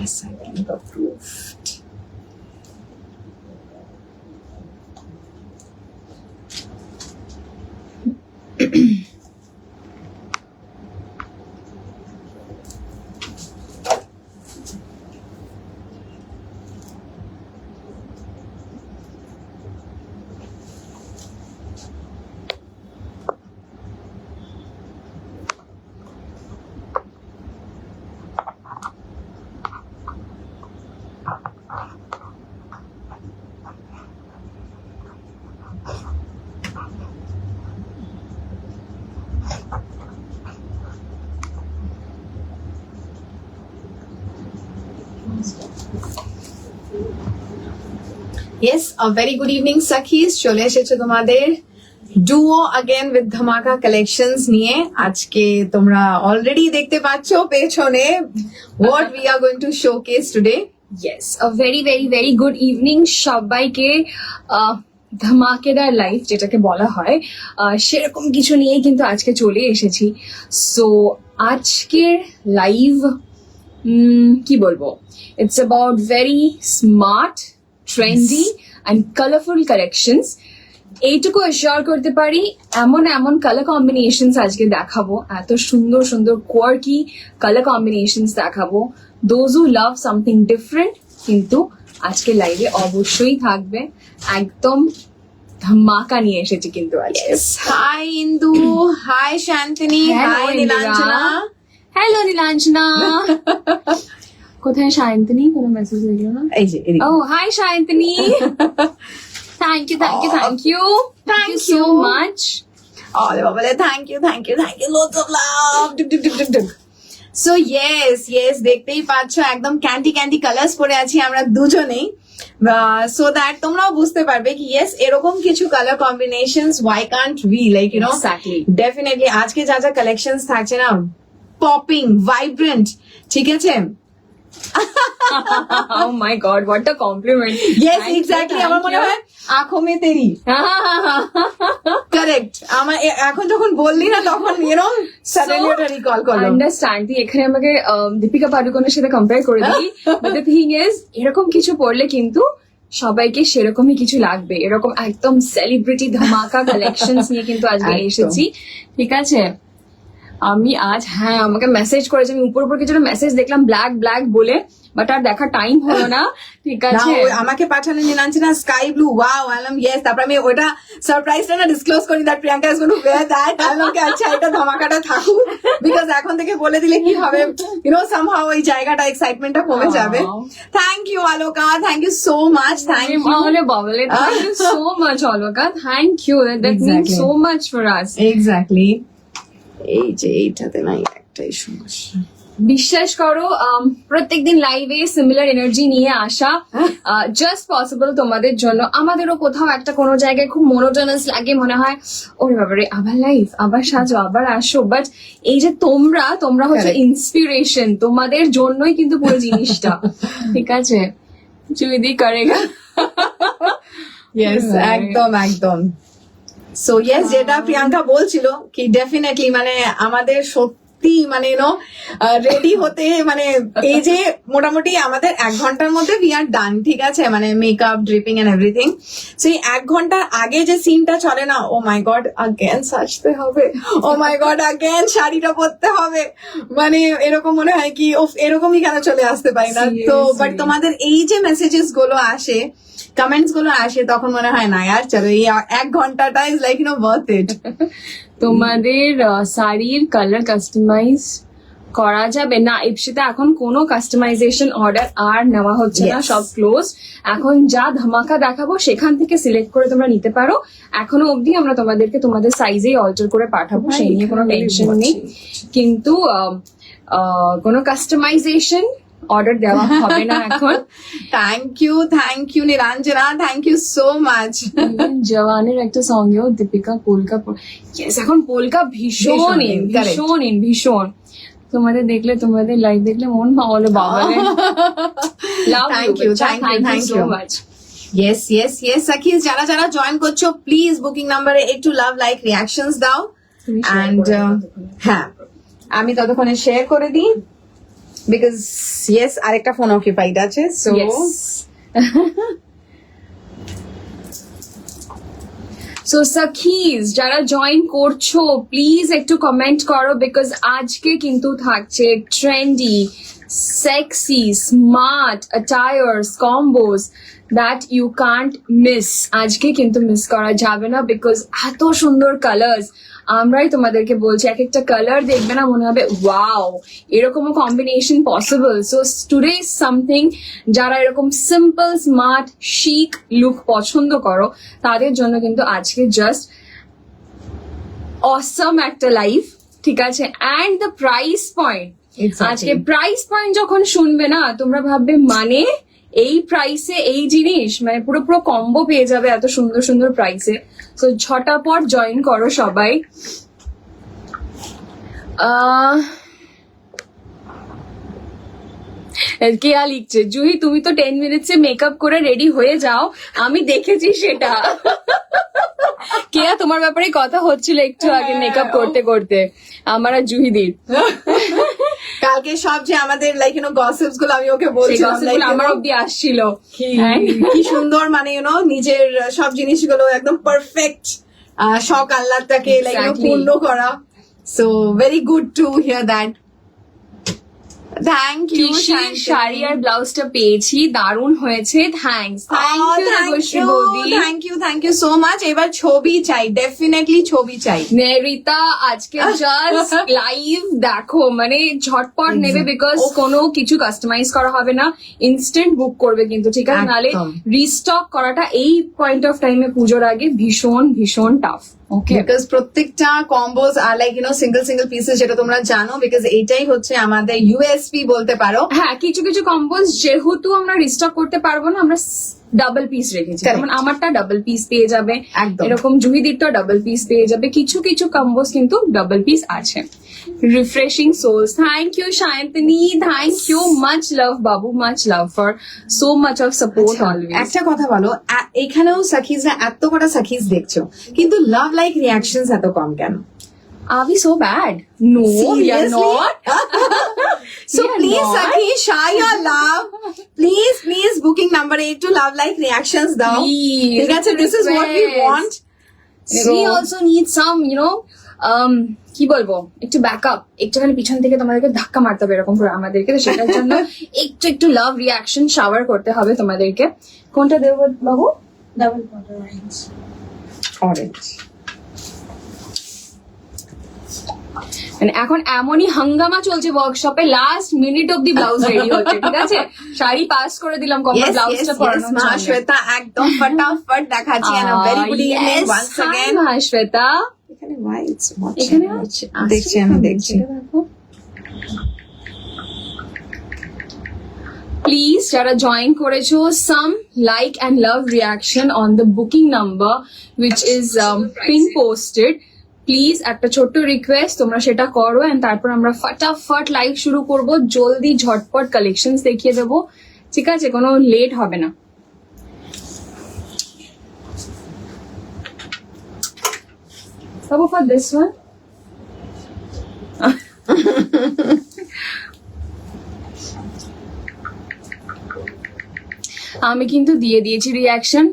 Yes, I think approved. Yes, a very good evening, Sakhis. চলে এসেছে তোমাদের duo again with ধামাকা collections নিয়ে। আজকে তোমরা অলরেডি দেখতে পাচ্ছ পেছনে what we are going to showcase today. Yes, a very very very good evening সবাইকে। ধামাকেদার লাইফ যেটাকে বলা হয় সেরকম কিছু নিয়ে কিন্তু আজকে চলে এসেছি। সো আজকের লাইভ কি বলবো, it's about very smart, trendy and colourful collections. এইটুকু অ্যাসিওর করতে পারি এমন এমন কালার কম্বিনেশনস আজকে দেখাবো, এত সুন্দর সুন্দর কোয়ার্কি কালার কম্বিনেশনস দেখাবো। Those who love something different কিন্তু আজকে লাইভে অবশ্যই থাকবে। একদম ধামাকা নিয়ে এসেছি কিন্তু আজকে। Hi Indu, hi Shantini, hi Nilanjana. Hello Nilanjana. কোথায় শায়ন্তনী? কোনো মেসেজ দেখলো না? এই যে ও hi Shayantani. Thank you thank you thank you thank you so much. আরে বাবালে thank you loads of love. So yes দেখতেই পাচ্ছ একদম ক্যান্ডি কালার্স পরে আছি আমরা দুজনেই, সো দ্যাট তোমরাও বুঝতে পারবে কি ইয়েস এরকম কিছু colour combinations why can't we, like you know, Exactly. definitely আজকে যা যা কালেকশনস থাকছে না, পপিং, ভাইব্রেন্ট, ঠিক আছে? Oh my god, what a compliment. Yes, Thank you, exactly. thank আমার মনে you. হয় আঁখো মে তেরি কারেক্ট। আমার এখন যখন বললি না তখন ইউনো সাডেনলি ওটা রিকল করলো। আন্ডারস্ট্যান্ড, তুই এখানে আমাকে দীপিকা পাডুকোনের সাথে কম্পেয়ার করে দিলি, বাট দ্য থিং ইজ এরকম কিছু পড়লে কিন্তু সবাইকে সেরকমই কিছু লাগবে। এরকম একদম সেলিব্রিটি ধামাকা কালেকশনস নিয়ে কিন্তু আজকে একদম। এসেছি, ঠিক আছে? আমি আজ আমাকে মেসেজ করেছে, আমি উপর কিছু মেসেজ দেখলাম ব্ল্যাক বলে, বাট আর দেখার টাইম হলো না, ঠিক না, আছে? আমাকে পাঠানো Nilanjana sky blue, wow, Alam yes. তারপর আমি ওটা সারপ্রাইজটা না ডিসক্লোজ করি that Priyanka is going to wear that. আলমকে আচ্ছা এটা ধামাকাটা থাকুক, বিকজ এখন থেকে বলে দিলে কি হবে, ইউ নো সামহাউ ওই জায়গাটা এক্সাইটমেন্টটা কমে যাবে। Thank you Aloka, thank you so much, thank you. বাবলে thank you so much Alaka, thank you, that means Exactly. So much for us. Exactly. এই যে এইটাতে না একটাই সমস্যা, বিশ্বাস করো প্রত্যেকদিন লাইভে সিমিলার এনার্জি নিয়ে আসা জাস্ট পসিবল তোমাদের জন্য। আমাদেরও কোথাও একটা কোনো জায়গায় খুব মনোটোনাস লাগে, মনে হয় ওরে বাবারে আবার লাইভ, আবার সাজো, আবার আসো, বাট এই যে তোমরা হচ্ছে Correct. ইন্সপিরেশন, তোমাদের জন্যই কিন্তু পুরো জিনিসটা, ঠিক আছে? যদি করেগা। ইয়েস একদম। সো ইয়েস, যেটা প্রিয়াঙ্কা বলছিল কি ডেফিনেটলি মানে আমাদের সত্যি মানে ইউনো রেডি হতে, মানে এই যে মোটামুটি আমাদের 1 ঘন্টার মধ্যে উই আর ডান, ঠিক আছে? মানে makeup, dripping and everything. So এই 1 ঘন্টার আগে যে সিনটা চলে না, ও মাই গড আগেন সাজতে হবে, ও মাই গড আগেন শাড়িটা পরতে হবে, মানে এরকম মনে হয় কি এরকমই কেন চলে আসতে পারি না। তো বাট Seriously. তোমাদের এই যে মেসেজেস গুলো আসে, কমেন্টস গুলো আসে, তখন মনে হয় না यार চলো এই 1 ঘন্টাটা is like you know worth it. তোমাদের শাড়ির কালার কাস্টমাইজ করা যাবে না ইপসিতে, এখন কোনো কাস্টমাইজেশন অর্ডার আর নেওয়া হচ্ছে না, Yes. সব ক্লোজ। এখন যা ধামাকা দেখাবো সেখান থেকে সিলেক্ট করে তোমরা নিতে পারো। এখনো অবধি আমরা তোমাদেরকে তোমাদের সাইজেই অল্টার করে পাঠাবো, সেই নিয়ে কোনো টেনশন নেই, কিন্তু কোনো কাস্টমাইজেশন অর্ডার দেওয়া হবে না এখন। Thank you Niranjana, thank you so much. জওয়ানের একটা সঙ্গেও দীপিকা পোলকা, Yes, এখন পোলকা ভীষণ ভীষণ, correct. ভীষণ। তোমাদের দেখলে, তোমাদের লাইভ দেখলে মন ভালো বাবা। Love Thank you, thank you so so much. Yes সাকিজ, যারা জয়েন করছো প্লিজ বুকিং নাম্বারে একটু লাভ লাইক রিয়াকশনস দাও। তুমি share And করে দাও হ্যাঁ, আমি ততক্ষণে শেয়ার করে দিই। বিকজ ইয়েস আরেকটা ফোন অকুপাইড আছে, সো সো সখিজ যারা জয়েন করছো প্লিজ একটু কমেন্ট করো, বিকজ আজকে কিন্তু থাকছে trendy, sexy, smart attires, combos that you can't miss. আজকে কিন্তু মিস করা যাবে না, বিকজ এত সুন্দর কালার্স আমরাই তোমাদেরকে বলছি। এক একটা কালার দেখবে না মনে হবে ওয়াও, এরকমও combination possible. So today is something, যারা এরকম সিম্পল স্মার্ট শিক লুক পছন্দ করো তাদের জন্য কিন্তু আজকে জাস্ট অসম একটা লাইফ, ঠিক আছে। অ্যান্ড দ্য প্রাইস পয়েন্ট, আজকে প্রাইস পয়েন্ট যখন শুনবে না তোমরা ভাববে মানে এই প্রাইসে এই জিনিস, মানে পুরো পুরো কম্বো পেয়ে যাবে এত সুন্দর সুন্দর প্রাইসে। তো ঝটাপট জয়েন করো সবাই। কেয়া লিখছে, জুহি তুমি তো 10 মিনিটসে মেকআপ করে রেডি হয়ে যাও, আমি দেখেছি সেটা। কেয়া তোমার ব্যাপারে কথা হচ্ছিল একটু আগে মেকআপ করতে করতে আমার আর জুহিদির। কালকে সব যে আমাদের লাইক গসিপস গুলো আমি ওকে বলছিলাম, আমার অব্দি আসছিল কি সুন্দর, মানে নিজের সব জিনিসগুলো একদম পারফেক্ট শখ আল্লাহটাকে লাইক পূর্ণ করা। So very good to hear that. Thank you. Sari আর ব্লাউজটা পেয়েছি, দারুণ হয়েছে, thanks. Thank you so much. এবার ছবি চাই, ডেফিনেটলি ছবি চাই। নেরিতা আজকে জাস্ট লাইভ দেখো, মানে ঝটপট নেবে, বিকজ কোনো কিছু কাস্টমাইজ করা হবে না, ইনস্ট্যান্ট বুক করবে কিন্তু, ঠিক আছে। নাহলে রিস্টক করাটা এই পয়েন্ট অফ টাইমে পুজোর আগে ভীষণ ভীষণ টাফ। বিকজ প্রত্যেকটা কম্বোজ আর লাইক সিঙ্গেল সিঙ্গেল পিসেস, যেটা তোমরা জানো, বিকজ এইটাই হচ্ছে আমাদের ইউএসপি বলতে পারো। হ্যাঁ, কিছু কিছু কম্বোজ যেহেতু আমরা রিস্টক করতে পারবো না, আমরা ডাবল পিস রেখেছি, যেমন আমারটা ডাবল পিস পেয়ে যাবে, এরকম জুহিদিরটা ডাবল পিস পেয়ে যাবে। কিছু কিছু কম্বোজ কিন্তু ডাবল পিস আছে। Refreshing souls, thank you Shayantani, thank you, much love বাবু, much love for so much of support always. একটা কথা বলো, এখানেও সাকিজরা এত কটা সাকিজ দেখছো, কিন্তু লাভ লাইক রিয়াকশনস এত কম কেন? Are we so bad? No, we are not. So please, Sakhi, share your love. Please, booking number 8 to love like reactions down. Please. This is what we want. We also need some, কি বলবো, একটু backup, একটুখানি পিছন থেকে তোমাদেরকে ধাক্কা মারতে হবে এরকম করে আমাদেরকে। তো সেটার জন্য একটু লাভ রিয়াকশন শাওয়ার করতে হবে তোমাদেরকে। কোনটা দেবো বাবু? Double border orange. মানে এখন এমনই হাঙ্গামা চলছে ওয়ার্কশপে, লাস্ট মিনিট অব্দি ব্লাউজ রেডি হচ্ছে, ঠিক আছে। শাড়ি পাস করে দিলাম, কমন ব্লাউজটা পরানোর জন্য। শ্বেতা একদম ফটাফট দেখাচ্ছি। and a very good evening once again. Shweta এখানে হোয়াইট, এখানে দেখছি আমি দেখছি। প্লিজ যারা জয়েন করেছো, সাম like and love reaction on the booking number which is pin posted. Please একটা ছোট্ট রিকোয়েস্ট, তোমরা সেটা করো, এন্ড তারপর আমরা ফটাফট লাইভ শুরু করব, জলদি ঝটপট কালেকশন দেখিয়ে দেবো, ঠিক আছে, কোনো লেট হবে না। How for this one? আমি কিন্তু দিয়ে দিয়েছি reaction.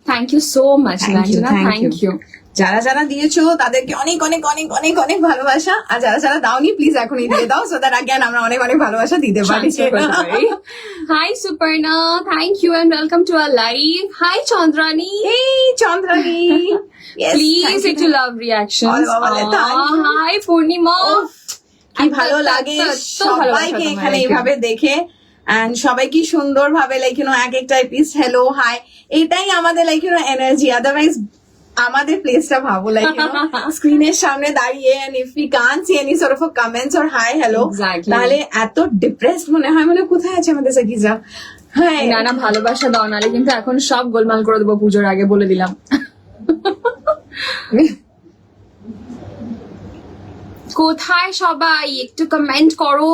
Thank you so much Lanjana, thank you. যারা যারা দিয়েছো তাদেরকে অনেক অনেক অনেক অনেক অনেক ভালোবাসা, আর যারা যারা দাওনি প্লিজ এখনই দিয়ে দাও, সো দ্যাট again আমরা অনেক অনেক ভালোবাসা দিতে পারি। Hi Suparna, thank you and welcome to our live. Hi Chandrani, এই চন্দ্রানী, প্লিজ একটু লাভ রিয়াকশন। হাই পূর্ণিমা, কি ভালো লাগে সবাইকে এখানে এইভাবে দেখে, এন্ড সবাই কি সুন্দর ভাবে লাইক এক একটা পিস হ্যালো হাই, এটাই আমাদের লাইক এনার্জি। আদারওয়াইজ আমাদের প্লেসটা ভাবো লাইক স্ক্রিনের সামনে দাঁড়িয়ে, and if we can't see any sort of a comments or hi hello, তাহলে এত ডিপ্রেসড মনে হয়, মানে কোথায় আছে আমাদের সাকিজা। হ্যাঁ, না ভালোবাসা দাও, নালে কিন্তু এখন সব গোলমাল করে দেবো পুজোর আগে, বলে দিলাম। কোথায় সবাই, একটু কমেন্ট করো,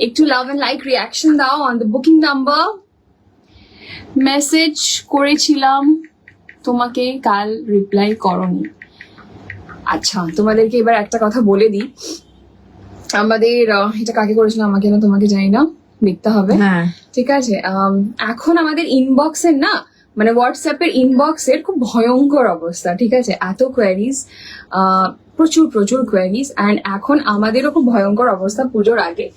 একটু লাভ এন্ড লাইক রিয়াকশন দাও on the booking number. Message করেছিলাম তোমাকে, কাল রিপ্লাই করনি। আচ্ছা, তোমাদেরকে এবার একটা কথা বলে দিই, আমাদের এটা কাকে করেছিল, আমাকে না তোমাকে জানি না, দেখতে হবে। হ্যাঁ ঠিক আছে, এখন আমাদের ইনবক্সের না, মানে হোয়াটসঅ্যাপের ইনবক্সের খুব ভয়ঙ্কর অবস্থা। ঠিক আছে, এত কোয়ারিজ, প্রচুর প্রচুর কোয়ারিজ, অ্যান্ড এখন আমাদেরও খুব ভয়ঙ্কর অবস্থা পুজোর আগে।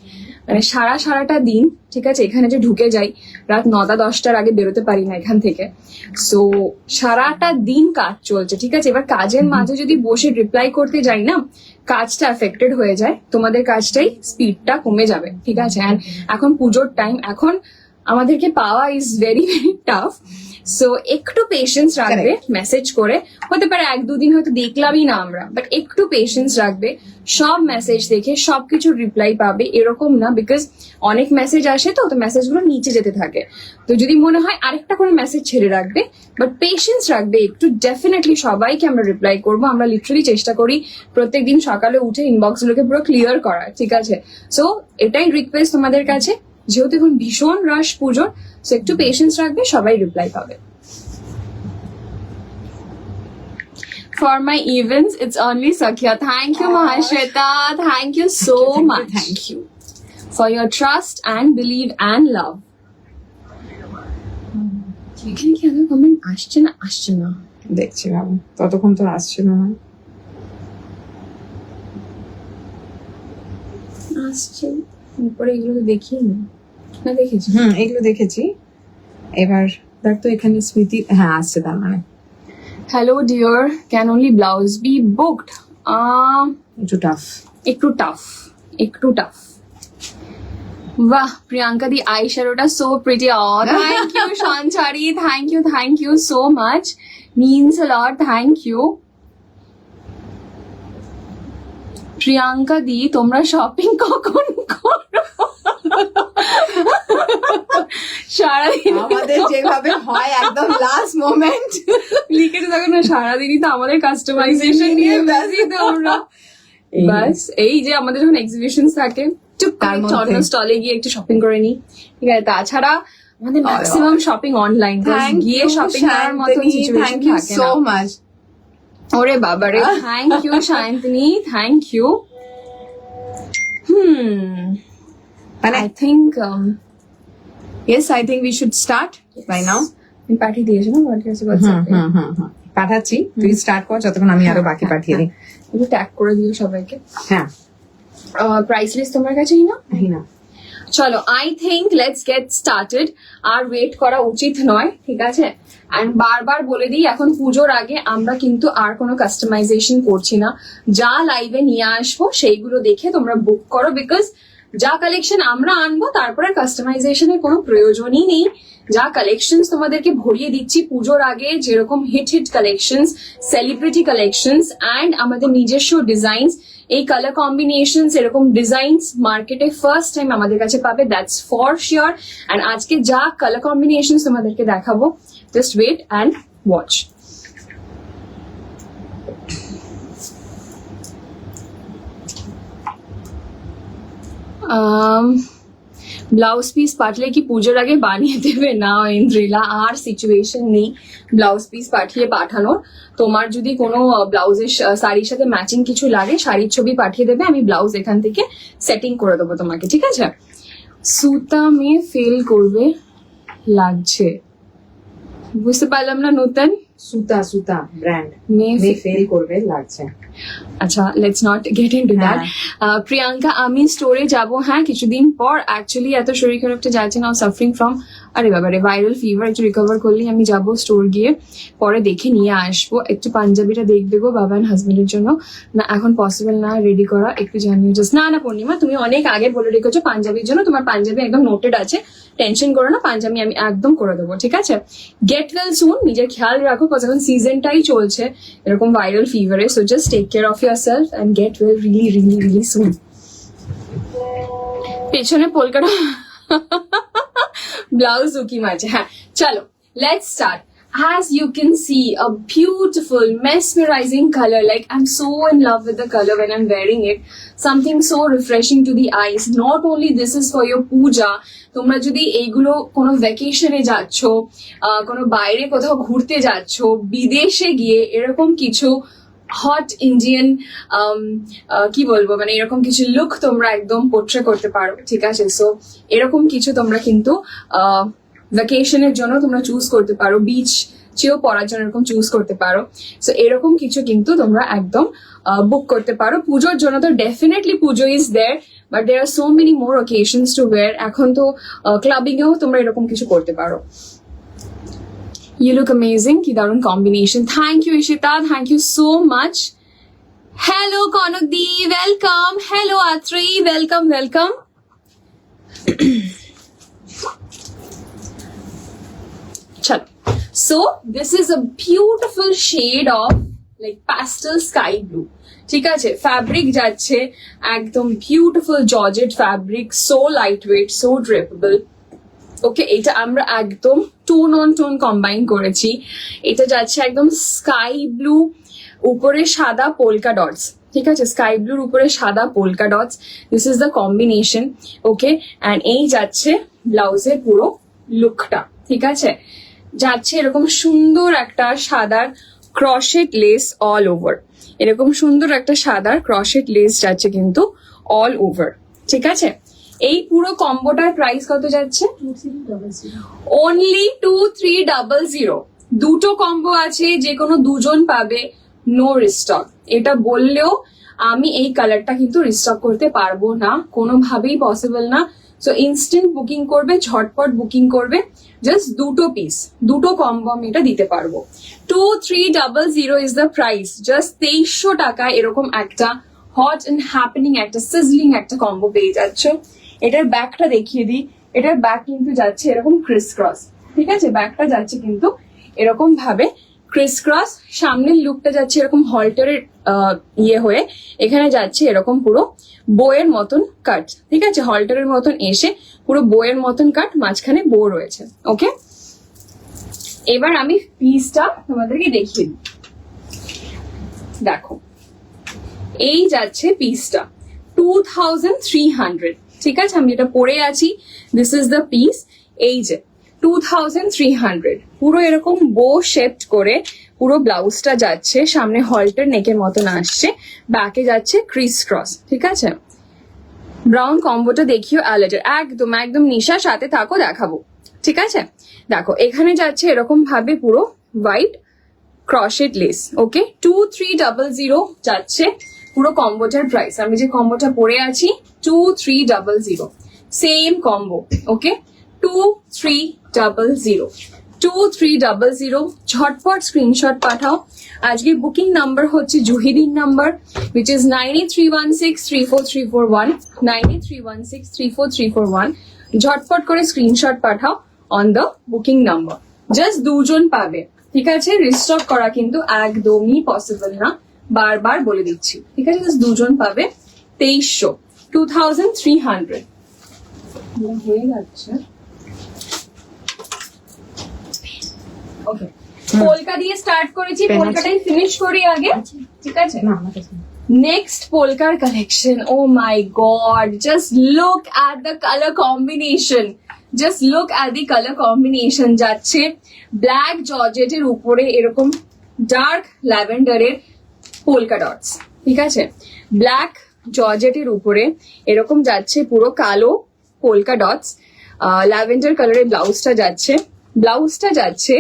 মানে সারাটা দিন, ঠিক আছে, এখানে যে ঢুকে যাই রাত 9টা-10টার আগে বেরোতে পারি না এখান থেকে। সো সারাটা দিন কাজ চলছে। ঠিক আছে, এবার কাজের মাঝে যদি বসে রিপ্লাই করতে যাই না, কাজটা এফেক্টেড হয়ে যায়, তোমাদের কাজটাই স্পিডটা কমে যাবে। ঠিক আছে, অ্যান্ড এখন পুজোর টাইম, এখন আমাদেরকে পাওয়া is very very tough. So একটু পেশেন্স রাখবে, মেসেজ করে হতে পারে 1-2 দিন হয়তো দেখলামই না আমরা, বাট একটু পেশেন্স রাখবে, সব মেসেজ দেখে সবকিছু রিপ্লাই পাবে এরকম না, বিকজ অনেক মেসেজ আসে, তো মেসেজগুলো নিচে যেতে থাকে। তো যদি মনে হয় আরেকটা করে মেসেজ ছেড়ে রাখবে, বাট পেশেন্স রাখবে একটু, ডেফিনেটলি সবাইকে আমরা রিপ্লাই করবো। আমরা লিটারালি চেষ্টা করি প্রত্যেকদিন সকালে উঠে ইনবক্স গুলোকে পুরো ক্লিয়ার করার। ঠিক আছে, সো এটাই রিকোয়েস্ট তোমাদের কাছে, যেহেতু এখন ভীষণ রাশ পুজোর, সো একটু পেশেন্স রাখবে, সবাই রিপ্লাই পাবে। For my events, it's only Sakhya. Thank you, Mahashweta. Thank you so much. Thank you. For your trust and belief and love. এখানে কি আদৌ কমেন্ট আসছে না? আসছে না। দেখছি বাবু, ততক্ষণ তো আসছিল না। আসছে উপরে, এগুলো তো দেখিয়ে না দেখেছি। এগুলো দেখেছি। এবার দেখ তো এখানে স্মৃতি, হ্যাঁ আসছে তার মানে। Hello dear, can only blouse be booked? একটু টাফ। একটু টাফ। বাহ, প্রিয়াঙ্কা দি আই শ্যাডোটা so pretty. Thank you Sanchari, thank you so much, means a lot, thank you. Priyanka দি, তোমরা শপিং কখন করো? সারাদিন আমাদের যেভাবে হয় একদম লাস্ট মোমেন্ট লিখেছে দেখো না, সারাদিনই তো আমাদের কাস্টমাইজেশন নিয়ে ব্যস্ত আমরা। বাস এই যে আমাদের যখন এক্সিবিশন থাকে, চুপ তার করে মধ্যে। অন্য স্টলে গিয়ে একটু শপিং করে নিই। ঠিক আছে, তাছাড়া আমাদের ম্যাক্সিমাম শপিং অনলাইন, গিয়ে শপিং করার মতো সিচুয়েশন থ্যাংক ইউ থাকে সো না। মাচ। ওরে বাবারে, থ্যাংক ইউ শান্তনি, থ্যাংক ইউ। মানে I think yes, I think we should start by now. পাঠিয়ে দিয়েছো না হোয়াটসঅ্যাপে? পাঠাচ্ছি, তুই স্টার্ট কর যতক্ষণ আমি আরো বাকি পাঠিয়ে দিই। একটু ট্যাগ করে দিও সবাইকে। হ্যাঁ প্রাইস লিস্ট তোমার কাছেই না? না চলো, I think let's get started. আর ওয়েট করা উচিত নয়, ঠিক আছে? অ্যান্ড বারবার বলে দিই, এখন পুজোর আগে আমরা কিন্তু আর কোনো কাস্টমাইজেশন করছি না। যা লাইভে নিয়ে আসবো সেইগুলো দেখে তোমরা বুক করো, বিকজ যা কালেকশন আমরা আনবো তারপরে কাস্টমাইজেশনের কোনো প্রয়োজনই নেই। যা কালেকশনস তোমাদেরকে ভরিয়ে দিচ্ছি পুজোর আগে, যেরকম hit collections, celebrity collections, and আমাদের নিজস্ব ডিজাইনস, এই কালার কম্বিনেশনস, এরকম ডিজাইনস মার্কেটে ফার্স্ট টাইম আমাদের কাছে পাবে, দ্যাটস ফর শিওর। অ্যান্ড আজকে যা কালার কম্বিনেশনস তোমাদেরকে দেখাবো, just wait and watch. Blouse piece পাঠলে কি পুজোর আগে বানিয়ে দেবে? না ইন্দ্রিলা, আর সিচুয়েশন নেই ব্লাউজ পিস পাঠিয়ে পাঠানোর। তোমার যদি কোনো ব্লাউজের শাড়ির সাথে ম্যাচিং কিছু লাগে, শাড়ির ছবি পাঠিয়ে দেবে, আমি ব্লাউজ এখান থেকে সেটিং করে দেবো তোমাকে। ঠিক আছে? সুতা মেয়ে ফেল করবে লাগছে, বুঝতে পারলাম না নূতন। সুতা ব্র্যান্ড মেয়ে ফেল করবে লাগছে। আচ্ছা, let's not get into that. Priyanka, আমি স্টোরে যাব হ্যাঁ কিছুদিন পর। অ্যাকচুয়ালি এত শরীর খারাপটা যাচ্ছে না, সাফারিং ফ্রম, আরে বাবারে, ভাইরাল ফিভার। একটু রিকভার করলেই আমি যাব স্টোর গিয়ে, পরে দেখে নিয়ে আসবো। একটু পাঞ্জাবিটা দেখবে গো বাবা অ্যান্ড হাজবেন্ডের জন্য। না এখন পসিবল না রেডি করা, একটু জানিও জাস্ট। না পূর্ণিমা, তুমি অনেক আগে বলে রেখেছো পাঞ্জাবির জন্য, তোমার পাঞ্জাবি একদম নোটেড আছে, টেনশন করো না, পাঞ্জাবি আমি একদম করে দেবো। ঠিক আছে? গেট ওয়েল সুন, নিজের খেয়াল রাখো, এখন সিজনটাই চলছে এরকম ভাইরাল ফিভারে। So just take care of your self and get well really really really soon. পেছনে পোলকাটা ব্লাউজ উকি মাঝে। হ্যাঁ চলো, let's start. As you can see, a beautiful, mesmerizing color. Like, I'm so in love with the color when I'm wearing it. Something so refreshing to the eyes. Not only this is for your puja. তোমরা যদি এইগুলো কোনো ভ্যাকেশনে যাচ্ছ, কোনো বাইরে কোথাও ঘুরতে যাচ্ছ, বিদেশে গিয়ে এরকম কিছু হট ইন্ডিয়ান কি বলবো, মানে এরকম কিছু লুক তোমরা একদম পোট্রে করতে পারো, ঠিক আছে? সো এরকম কিছু তোমরা কিন্তু ভ্যাকেশনের জন্য তোমরা চুজ করতে পারো, বিচ চেয়েও পড়ার জন্য এরকম চুজ করতে পারো। সো এরকম কিছু কিন্তু তোমরা একদম বুক করতে পারো। পুজোর জন্য তো definitely Puja is there, but there are so many more occasions to wear. এখন তো ক্লাবিং এও তোমরা এরকম কিছু করতে পারো। You look amazing. কি দারুণ combination. Thank you Ishita, thank you so much. Hello কনকদি, welcome. Hello Atri, welcome welcome. চল, so this is a beautiful shade of like pastel sky blue, ঠিক আছে? ফ্যাব্রিক যাচ্ছে একদম beautiful georgette fabric, so light weight, so drapable. Okay, এটা আমরা একদম tone on tone combine করেছি। এটা যাচ্ছে একদম স্কাই ব্লু, উপরে সাদা পোলকা ডটস, ঠিক আছে? স্কাই ব্লুর উপরে সাদা polka dots, this is the combination. Okay, and এই যাচ্ছে ব্লাউজের পুরো লুকটা, ঠিক আছে? যাচ্ছে এরকম সুন্দর একটা সাদার ক্রশেট লেস অল ওভার, এরকম সুন্দর একটা সাদার ক্রশেট লেস যাচ্ছে কিন্তু অল ওভার, ঠিক আছে? এই পুরো কম্বোটার প্রাইস কত যাচ্ছে? অনলি 2300। দুটো কম্বো আছে, যে কোনো দুজন পাবে, নো রিস্টক। এটা বললেও আমি এই কালারটা কিন্তু রিস্টক করতে পারবো না, কোনোভাবেই পসিবল না। সো ইনস্ট্যান্ট বুকিং করবে, ঝটপট বুকিং করবে, জাস্ট দুটো পিস, দুটো কম্বো আমি এটা দিতে পারবো। 2300 ইজ দ্য প্রাইস। জাস্ট 2300 টাকায় এরকম একটা হট এন্ড হ্যাপেনিং, একটা সিজলিং একটা কম্বো পেয়ে যাচ্ছ। এটার ব্যাকটা দেখিয়ে দিই। এটার ব্যাক কিন্তু যাচ্ছে এরকম ক্রিস ক্রস, ঠিক আছে? ব্যাকটা যাচ্ছে কিন্তু এরকম ভাবে ক্রিস ক্রস, সামনের লুকটা যাচ্ছে এরকম হল্টারের ইয়ে হয়ে, এখানে যাচ্ছে এরকম পুরো বইয়ের মতন কাট, ঠিক আছে? হল্টারের মতন এসে পুরো বইয়ের মতন কাট, মাঝখানে বো রয়েছে। ওকে, এবার আমি পিসটা তোমাদেরকে দেখিয়ে দিই। দেখো, এই যাচ্ছে পিসটা 2300, ঠিক আছে? আমি এটা পরে আছি, দিস ইজ দ্য পিস। এই যে 2300, পুরো এরকম বো শেপড করে পুরো ব্লাউজটা যাচ্ছে, সামনে হল্টার নেকের মতন আসছে, ব্যাকে যাচ্ছে ক্রিস ক্রস, ঠিক আছে? ব্রাউন কম্বোটা দেখিও অ্যালার্টার, একদম একদম নিশা, সাথে থাকো, দেখাবো, ঠিক আছে? দেখো, এখানে যাচ্ছে এরকম ভাবে পুরো হোয়াইট ক্রশেট লেস। ওকে, 2300 যাচ্ছে পুরো কম্বোটার প্রাইস। আমি যে কম্বোটা পরে আছি 2300, সেম কম্বো। ওকে, 2300 ঝটপট স্ক্রিনশট পাঠাও। আজকে বুকিং নাম্বার হচ্ছে জুহিদির নাম্বার, উইচ ইজ 9831634341, 9831634341। ঝটপট করে screenshot Pathao on the booking number. Just দুজন পাবে, ঠিক আছে? রিস্টক করা কিন্তু একদমই পসিবল না, বারবার বলে দিচ্ছি, ঠিক আছে? জাস্ট দুজন পাবে। 2300, 2300 হয়ে যাচ্ছে। ওকে, পোলকা দিয়ে স্টার্ট করেছি, পোলকাটাই ফিনিশ করি আগে, ঠিক আছে? নেক্সট পোলকার collection, oh my god, just look at the colour combination, just look at the colour combination. যাচ্ছে ব্ল্যাক জর্জেটের উপরে এরকম ডার্ক ল্যাভেন্ডারের পোলকা ডটস, ঠিক আছে? ব্ল্যাক জর্জেটের উপরে এরকম যাচ্ছে পুরো কালো পোলকা ডটস, ল্যাভেন্ডার কালারের ব্লাউজটা যাচ্ছে। ব্লাউজটা যাচ্ছে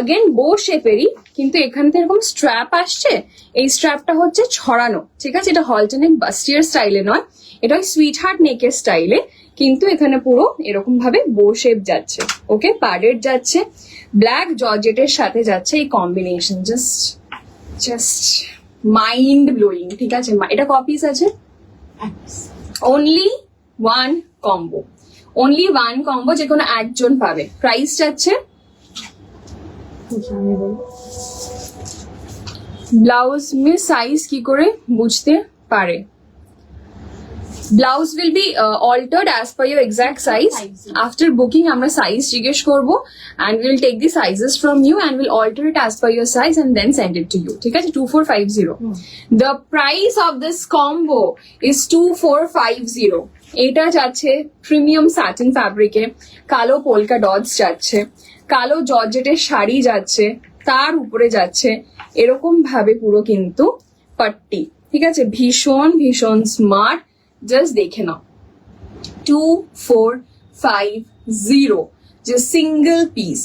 अगेन বো শেপেরই, কিন্তু এখান থেকে এরকম স্ট্র্যাপ আসছে, এই স্ট্র্যাপটা হচ্ছে ছড়ানো, ঠিক আছে? এটা হল্টার নেক বাস্টিয়ার স্টাইলে নয়, এটা ওই সুইট হার্ট নেকের স্টাইলে, কিন্তু এখানে পুরো এরকম ভাবে বো শেপ যাচ্ছে। ওকে, প্যাডেড যাচ্ছে, ব্ল্যাক জর্জেটের সাথে যাচ্ছে এই কম্বিনেশন, জাস্ট মাইন্ড ব্লোয়িং, ঠিক আছে? এটা কপিস আছে, only one combo, only one combo, যে কোনো একজন পাবে। প্রাইস যাচ্ছে, ব্লাউজ মে সাইজ কি করে বুঝতে পারে? Blouse will be altered as per your exact size. After booking আমরা সাইজ জিজ্ঞেস করবো, and will take the sizes from you and will alter it as per your size and then send it to you, ঠিক আছে? 2450। The price of this combo is 2450। এটা যাচ্ছে premium satin ফ্যাব্রিকে, কালো polka dots যাচ্ছে, কালো জর্জেটের শাড়ি যাচ্ছে, তার উপরে যাচ্ছে এরকম ভাবে পুরো কিন্তু পাট্টি, ঠিক আছে? ভীষণ ভীষণ স্মার্ট, জাস্ট দেখে নাও। 2450, just single piece,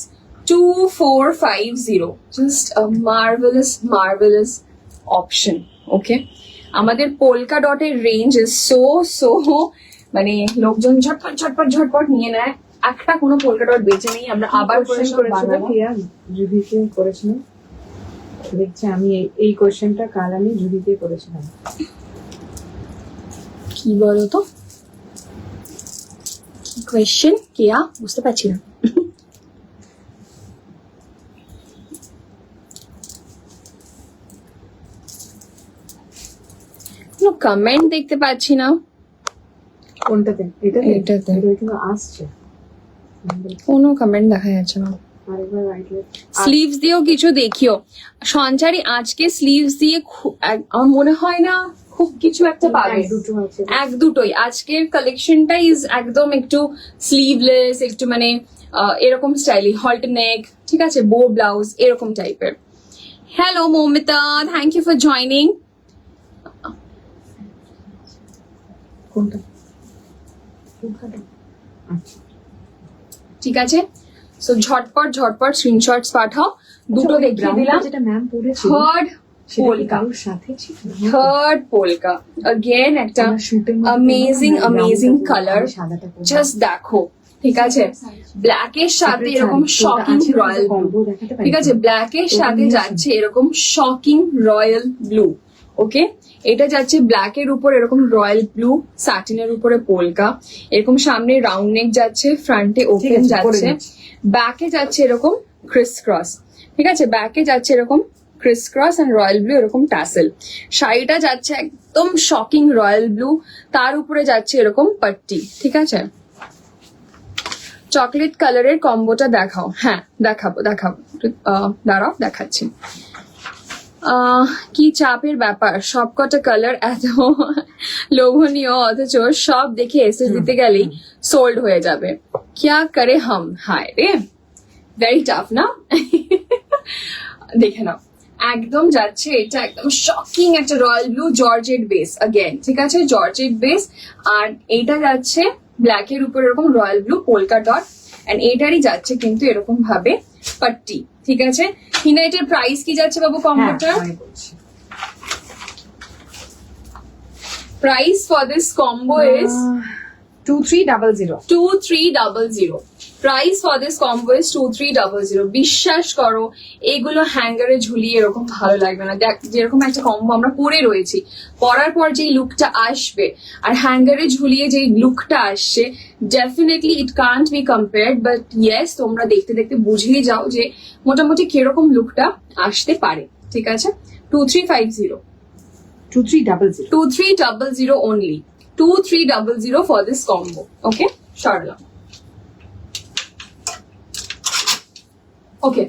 2450, just a marvelous option. Okay, আমাদের পোলকা ডটের রেঞ্জ ইজ সো মানে লোকজন ঝটপট নিয়ে নেয়, একটা কোনো পোলকা ডট বেঁচে নেই। আমরা আবার কোশ্চেন করেছিল জুডিকে করেছিলাম, দেখছি আমি এই কোশ্চেনটা কাল আমি জুডিকে করেছিলাম। কি বলো তো, কি কোয়েশ্চেন কেয়া, বুঝতে পারছি না। কোনো কমেন্ট দেখতে পাচ্ছি না। কোনটাতে? এটাতে এটাতে। এটা কিন্তু আসছে, কোনো কমেন্ট দেখা যাচ্ছে না। আরেকবার রাইট লেফট স্লিভস দিয়েও কিছু দেখিও সঞ্চারী, আজকে স্লিভস দিয়ে আমার মনে হয় না খুব কিছু একটা পাবে, দুটো আছে। এক দুটোই। আজকের কালেকশনটা ইজ একদম একটু স্লিভলেস, একটু মানে এরকম স্টাইলি, হল্ট নেক, ঠিক আছে, বো ব্লাউজ এরকম টাইপের। Hello Moumita, thank you for joining. কোনটা? কোনটা? আচ্ছা, ঠিক আছে, সো ঝটপট স্ক্রিনশটস পাঠাও। দুটো আচ্ছা, ওই দেখিয়ে brown দিলাম। টা যেটা ম্যাম পরেছিল থার্ড সেটা কি পোলকা, কারোর সাথে ছিল? থার্ড পোলকা, অগেন একটা আমার শুটের amazing color, সাদাটা পরে। জাস্ট দেখো, ঠিক আছে, ব্ল্যাকের সাথে এরকম শকিং রয়্যাল ব্লু, কম্বো দেখাতে পারি? ঠিক আছে, ব্ল্যাকের সাথে যাচ্ছে এরকম শকিং রয়্যাল ব্লু। ওকে, এটা যাচ্ছে ব্ল্যাকের উপর এরকম রয়্যাল ব্লু, স্যাটিনের উপরে পোলকা, এরকম সামনে রাউন্ড নেক যাচ্ছে, ফ্রন্টে ঠিক ওপেন আছে, করে যাচ্ছে, দিচ্ছি। ব্যাকে যাচ্ছে এরকম ক্রিস ক্রস, ঠিক আছে, ব্যাকে যাচ্ছে এরকম criss cross and royal blue এরকম টাসেল। শাড়িটা যাচ্ছে একদম শকিং রয়্যাল ব্লু, তার উপরে যাচ্ছে এরকম পাট্টি, ঠিক আছে। চকলেট কালারের কম্বোটা দেখাও। হ্যাঁ দেখাবো, দাঁড়াও দেখাচ্ছি। কি চাপের ব্যাপার, সবকটা কালার এত লোভনীয়, অথচ সব দেখে এসে দিতে গেলেই সোল্ড হয়ে যাবে। क्या करे हम, হায় রে, ভেরি টাফ না? দেখে নাও, একদম যাচ্ছে এটা একদম শকিং একটা royal blue georgette base, again ঠিক আছে, জর্জেট বেস, আর এইটা যাচ্ছে ব্ল্যাকের উপর এরকম royal blue polka dot, and এইটারই যাচ্ছে কিন্তু এরকম ভাবে পাট্টি, ঠিক আছে। হিনা, এটার প্রাইস কি যাচ্ছে বাবু কম্বোটার? হ্যাঁ, আমি বলছি। Price for this combo is 2300। 2300। Price for this combo is 2300। বিশ্বাস করো, এগুলো হ্যাঙ্গারে ঝুলিয়ে এরকম ভালো লাগবে না। দেখ, যেরকম একটা কম্বো আমরা পরে রয়েছি, পরার পর যেই লুকটা আসবে আর হ্যাঙ্গারে ঝুলিয়ে যেই লুকটা আসছে, definitely it can't be compared. But yes, তোমরা দেখতে দেখতে বুঝেই যাও যে মোটামুটি কিরকম লুকটা আসতে পারে, ঠিক আছে। 2350, 2300। 2300 only, 2300 for this combo. Okay, সরলাম। ওকে,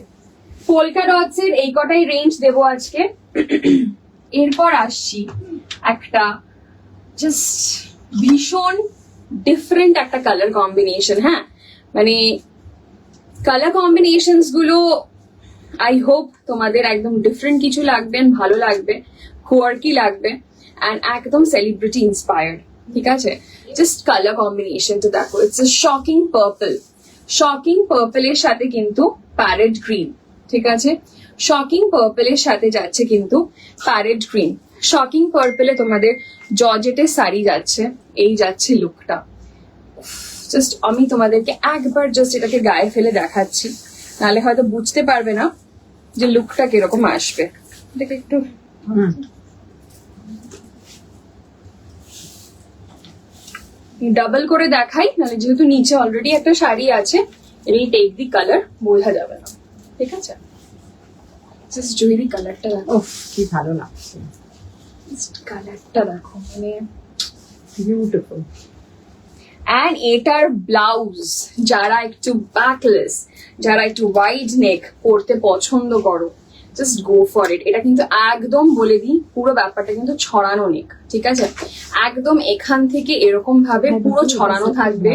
পোলকা ডটস এর এই কটাই রেঞ্জ দেবো আজকে। এরপর আসছি একটা জাস্ট ভীষণ ডিফারেন্ট একটা কালার কম্বিনেশন। হ্যাঁ, মানে কালার কম্বিনেশনস গুলো আই হোপ তোমাদের একদম ডিফারেন্ট কিছু লাগবে, ভালো লাগবে, কোয়ার্কি লাগবে, অ্যান্ড একদম সেলিব্রিটি ইন্সপায়ার্ড, ঠিক আছে। জাস্ট কালার কম্বিনেশনটা দেখো, it's a shocking purple, shocking পার্পলের সাথে কিন্তু প্যারেট গ্রিন, ঠিক আছে, শকিং পার্পলের সাথে যাচ্ছে কিন্তু প্যারেট গ্রিন। শকিং পার্পলে তোমাদের জর্জেটের শাড়ি যাচ্ছে, এই যাচ্ছে লুকটা। জাস্ট আমি তোমাদেরকে একবার জাস্ট এটাকে গায়ে ফেলে দেখাচ্ছি, নাহলে হয়তো বুঝতে পারবে না যে লুকটা কিরকম আসবে। এটাকে একটু ডাবল করে দেখাই, নাহলে যেহেতু নিচে অলরেডি একটা শাড়ি আছে, এই টেক দি কালার বোঝা যাবে না, ঠিক আছে। জাস্ট জুয়েরি কালারটা দেখো, ওফ, কি ভালো লাগছে, কালারটা দেখো, মানে বিউটিফুল। অ্যান্ড এটার ব্লাউজ যারা একটু ব্যাকলেস, যারা একটু ওয়াইড নেক পরতে পছন্দ করো, জাস্ট গো ফর ইট। এটা কিন্তু একদম বলে দিই, পুরো ব্যাপারটা কিন্তু ছড়ানো নেক, ঠিক আছে, একদম এখান থেকে এরকম ভাবে পুরো ছড়ানো থাকবে,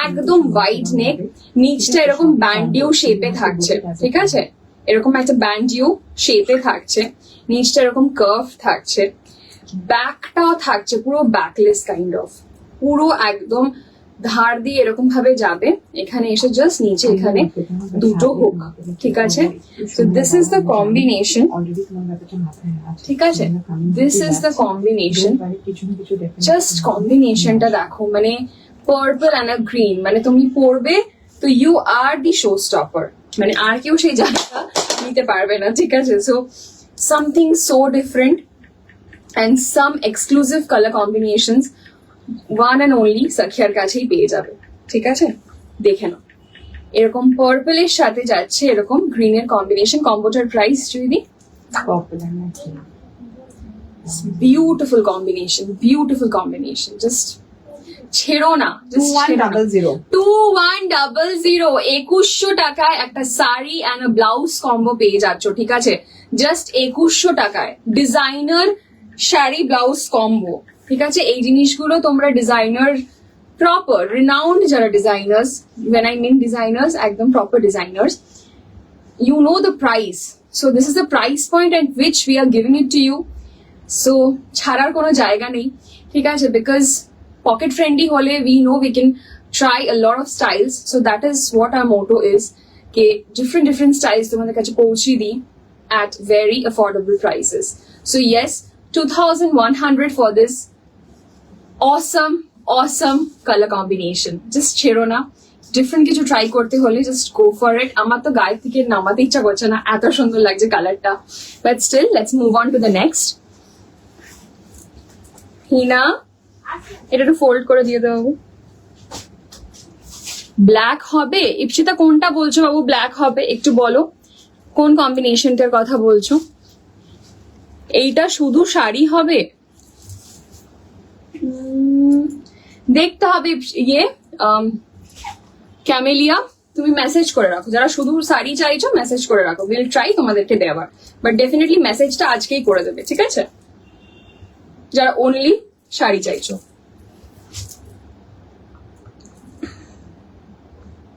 একদম ওয়াইড নেক, নিচটা এরকম ব্যান্ডিও শেপে থাকছে, ঠিক আছে, এরকম একটা ব্যান্ডিও শেপে থাকছে, নিচটা এরকম কার্ভ থাকছে, ব্যাকটাও থাকছে পুরো ব্যাকলেস কাইন্ড অফ, পুরো একদম ধার দিয়ে এরকম ভাবে যাবে, এখানে এসে জাস্ট নিচে এখানে দুটো হুক, ঠিক আছে? So this is the combination, already তোমার ব্যাপারটা মাথায় আছে, ঠিক আছে? This is the combination, just কম্বিনেশনটা দেখো, মানে পার্পল অ্যান্ড আ গ্রিন, মানে তুমি পরবে তো you are the show stopper, মানে আর কেউ সেই জায়গাটা নিতে পারবে না, ঠিক আছে? So something so different and some exclusive colour combinations one and only সাখিয়ার কাছেই পেয়ে যাবে, ঠিক আছে? দেখে নাও, এরকম পার্পলের সাথে যাচ্ছে এরকম গ্রিনের কম্বিনেশন। কম্বোটার প্রাইস যদি বিউটিফুল কম্বিনেশন, জাস্ট ছেড়ো না, জাস্ট 2100 2100 2100 টাকায় একটা শাড়ি অ্যান্ড ব্লাউজ কম্বো পেয়ে যাচ্ছ, ঠিক আছে? জাস্ট 2100 টাকায় ডিজাইনার শাড়ি ব্লাউজ কম্বো, ঠিক আছে? এই জিনিসগুলো তোমরা ডিজাইনার, প্রপার রিনাউন্ড যারা designers, when I mean designers, একদম proper designers, you know the price, so this is the price point at which we are giving it to you, so ছাড়ার কোনো জায়গা নেই, ঠিক আছে? বিকজ পকেট ফ্রেন্ডলি হলে we know we can try a lot of styles, so that is what our motto is, K different styles তোমাদের কাছে পৌঁছে দিই at very affordable prices. So yes, 2100 for this awesome color combination. Just ছেড়ো না, different কিছু try করতে হলে just go for it. আমার তো গায়ে থেকে নামাতে ইচ্ছা করছে না, এত সুন্দর লাগছে কালারটা, but still let's move on to the next. Hina, এটা একটু ফোল্ড করে দিয়ে দাও বাবু। ব্ল্যাক হবে? ইপসিতা কোনটা বলছো বাবু ব্ল্যাক হবে? একটু বলো কোন কম্বিনেশনটার কথা বলছো। এইটা শুধু শাড়ি হবে? দেখতে হবে। ইয়ে ক্যামেলিয়া, তুমি মেসেজ করে রাখো, যারা শুধু শাড়ি চাইছো মেসেজ করে রাখো, উইল ট্রাই তোমাদেরকে দেওয়ার, বাট ডেফিনেটলি মেসেজটা আজকেই করে দেবে, ঠিক আছে? যারা অনলি শাড়ি চাইছো।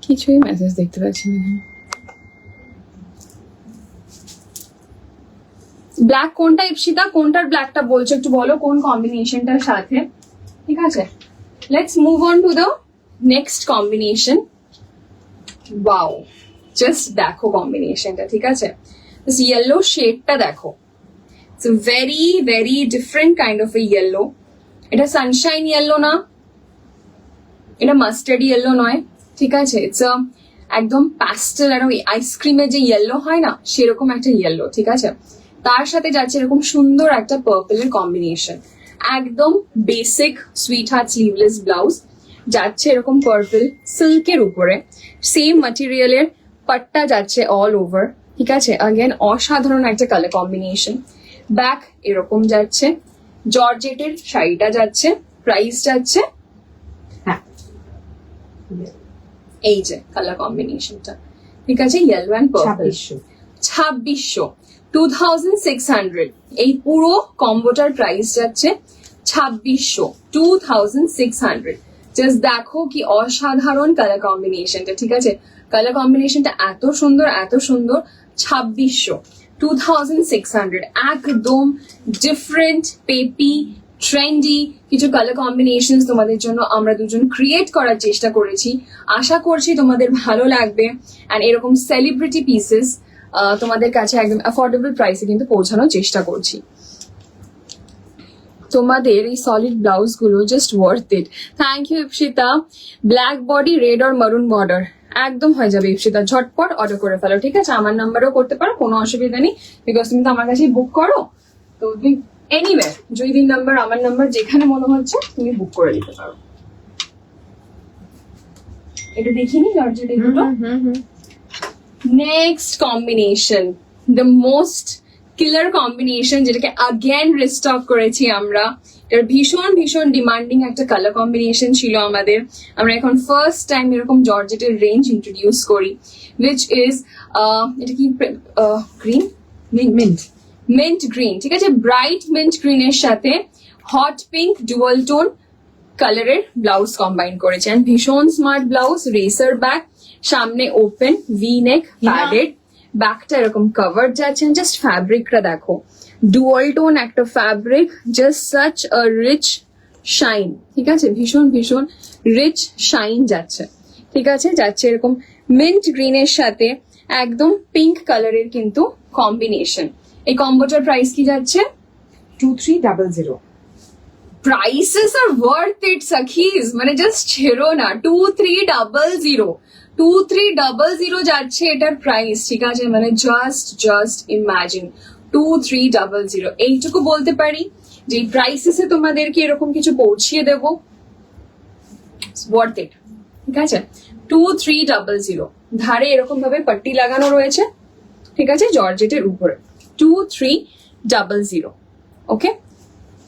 কিছুই মেসেজ দেখতে পাচ্ছি না। ব্ল্যাক কোনটা ইপসিতা, কোনটার ব্ল্যাকটা বলছো একটু বলো, কোন কম্বিনেশনটার সাথে, ঠিক আছে? Let's move on to the next combination. Wow, just দেখো কম্বিনেশনটা, ঠিক আছে? ইয়েলো শেডটা দেখো, it's very different kind of A yellow. এটা সানশাইন ইয়েলো না, এটা মাস্টার্ড ইয়েলো নয়, ঠিক আছে? ইটস একদম প্যাস্টেল, আর ওই আইসক্রিমের যে ইয়েলো হয় না সেরকম একটা ইয়েলো, ঠিক আছে? তার সাথে যাচ্ছে এরকম সুন্দর একটা পার্পলের কম্বিনেশন, একদম basic sweet heart sleeveless blouse যাচ্ছে এরকম পার্পল সিল্কের উপরে, সেম ম্যাটেরিয়ালের পাট্টা যাচ্ছে অল ওভার, ঠিক আছে? আগেন অসাধারণ একটা কালার কম্বিনেশন। ব্যাক এরকম যাচ্ছে, জর্জেটের শাড়িটা যাচ্ছে, প্রাইস যাচ্ছে, হ্যাঁ এই যে কালার কম্বিনেশনটা, ঠিক আছে? Yellow and purple. 2600 2600 এই পুরো কম্বোটার প্রাইস যাচ্ছে 2600 2600। জাস্ট দেখো কি অসাধারণ কালার কম্বিনেশনটা, ঠিক আছে? কালার কম্বিনেশনটা এত সুন্দর 2600 2600, একদম ডিফারেন্ট পেপি ট্রেন্ডি কিছু কালার কম্বিনেশন তোমাদের জন্য আমরা দুজন ক্রিয়েট করার চেষ্টা করেছি। আশা করছি তোমাদের ভালো লাগবে, অ্যান্ড এরকম সেলিব্রিটি পিসেস তোমাদের কাছে একদম অ্যাফোর্ডেবল প্রাইসে কিন্তু পৌঁছানোর চেষ্টা করছি। তোমাদের এই সলিড ব্লাউজ গুলো just worth it. Thank you Ipsita. Black body, red আর মারুন বর্ডার একদম হয়ে যাবে ইপসিতা, ঝটপট অর্ডার করে ফেলো, ঠিক আছে? আমার নাম্বারেও করতে পারো, কোনো অসুবিধা নেই, বিকজ তুমি তো আমার কাছেই বুক করো, তো তুমি এনিওয়ে জয়দীর নাম্বার আমার নাম্বার যেখানে মনে হচ্ছে তুমি বুক করে দিতে পারো। এটা দেখিনি জর্জেট এগুলো। Next combination, the most killer combination, যেটাকে আগেন রিস্টক করেছি আমরা। এটা ভীষণ ডিমান্ডিং একটা কালার কম্বিনেশন ছিল আমাদের। আমরা এখন ফার্স্ট টাইম এরকম জর্জেটের রেঞ্জ ইন্ট্রোডিউস করি, উইচ ইজ এটা কি গ্রিন, মিন্ট গ্রিন, ঠিক আছে? ব্রাইট মিন্ট গ্রিনের সাথে হট পিঙ্ক ডুয়াল টোন কালারের ব্লাউজ কম্বাইন করেছে, ভীষণ স্মার্ট ব্লাউজ, রেসার ব্যাক, সামনে ওপেন ভি নেক প্যাডেড, ব্যাকটা এরকম কভার যাচ্ছে, জাস্ট ফ্যাব্রিকটা দেখো, ডুয়াল টোন একটা fabric, just such a rich shine, ঠিক আছে, ভীষণ ভীষণ রিচ শাইন যাচ্ছে, ঠিক আছে, যাচ্ছে এরকম মিন্ট গ্রিনের সাথে একদম পিঙ্ক কালারের কিন্তু কম্বিনেশন। এই কম্বোটার প্রাইস কি যাচ্ছে? 2300। Prices are worth it, Sakhis. মানে জাস্ট ছেড়ো না, 2300, 2300 যাচ্ছে এটার প্রাইস, ঠিক আছে, মানে জাস্ট ইমাজিন 2300। এইটুকু বলতে পারি যে প্রাইসেসে তোমাদেরকে এরকম কিছু পৌঁছিয়ে দেবো, ওয়ার্থ ইট, ঠিক আছে। 2300, ধারে এরকম ভাবে পাট্টি লাগানো রয়েছে, ঠিক আছে, জর্জেটের উপরে 2300, ওকে।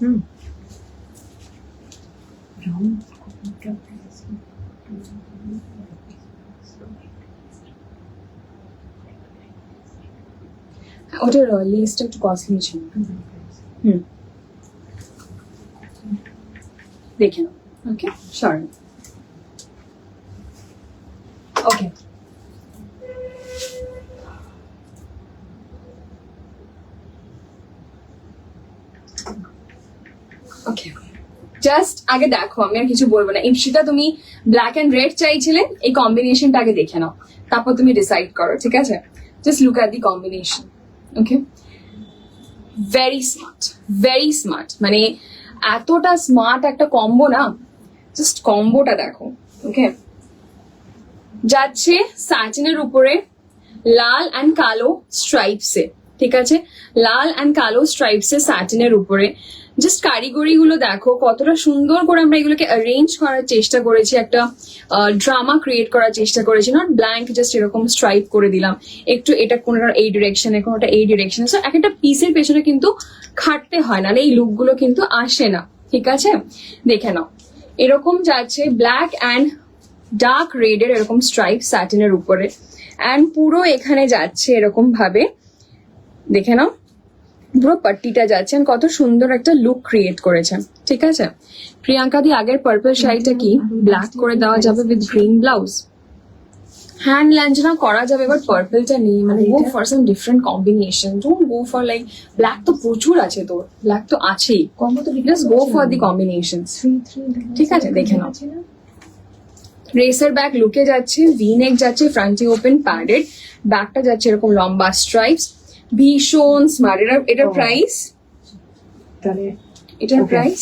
হুম। ওটার লিস্টটা একটু কস্টলি ছিল। দেখে নাও, ওকে, সরি, ওকে। ওকে, জাস্ট আগে দেখো, আমি আর কিছু বলবো না। ইপসিতা, তুমি ব্ল্যাক এন্ড রেড চাইছিলে, এই কম্বিনেশনটা আগে দেখে নাও, তারপর তুমি ডিসাইড করো, ঠিক আছে। Just look at the combination, okay. Very smart, মানে এতটা স্মার্ট একটা কম্বো না, জাস্ট কম্বোটা দেখো, ওকে। যাচ্ছে স্যাটিনের উপরে লাল অ্যান্ড কালো স্ট্রাইপসে, ঠিক আছে, লাল অ্যান্ড কালো স্ট্রাইপসে স্যাটিনের উপরে। জাস্ট কারিগরি গুলো দেখো কতটা সুন্দর করে আমরা এগুলোকে অ্যারেঞ্জ করার চেষ্টা করেছি, একটা ড্রামা ক্রিয়েট করার চেষ্টা করেছি, নট ব্ল্যাঙ্ক জাস্ট এরকম স্ট্রাইপ করে দিলাম, একটু এটা কোনোটা এই ডিরেকশনে, কোনোটা এই ডিরেকশনে। সো একটা পিসের পেছনে কিন্তু খাটতে হয়, না এই লুক গুলো কিন্তু আসে না, ঠিক আছে। দেখে নাও, এরকম যাচ্ছে ব্ল্যাক অ্যান্ড ডার্ক রেডের এরকম স্ট্রাইপ স্যাটিনের উপরে, অ্যান্ড পুরো এখানে যাচ্ছে এরকম ভাবে, দেখে নাও, পুরো পাট্টিটা যাচ্ছে, and কত সুন্দর একটা লুক ক্রিয়েট করেছে, ঠিক আছে। প্রিয়াঙ্কা দি, আগের পার্পল শাড়িটা কি ব্ল্যাক করে দেওয়া যাবে উইথ গ্রিন ব্লাউজ? হ্যান্ড ল্যাঞ্জনা করা যাবে, বাট পার্পলটা নেই, মানে go for some different combination, don't go for like black তো প্রচুর আছে, তোর ব্ল্যাক তো আছেই, কম্বো তো just go for the combination, ঠিক আছে। দেখে নাও, রেসার ব্যাক লুকে যাচ্ছে, ভি নেক যাচ্ছে, ফ্রন্টে ওপেন প্যাডেড, ব্যাকটা যাচ্ছে এরকম লম্বা স্ট্রাইপস, ভীষণ স্মার্ট। এটার প্রাইস, তাহলে এটার Okay. প্রাইস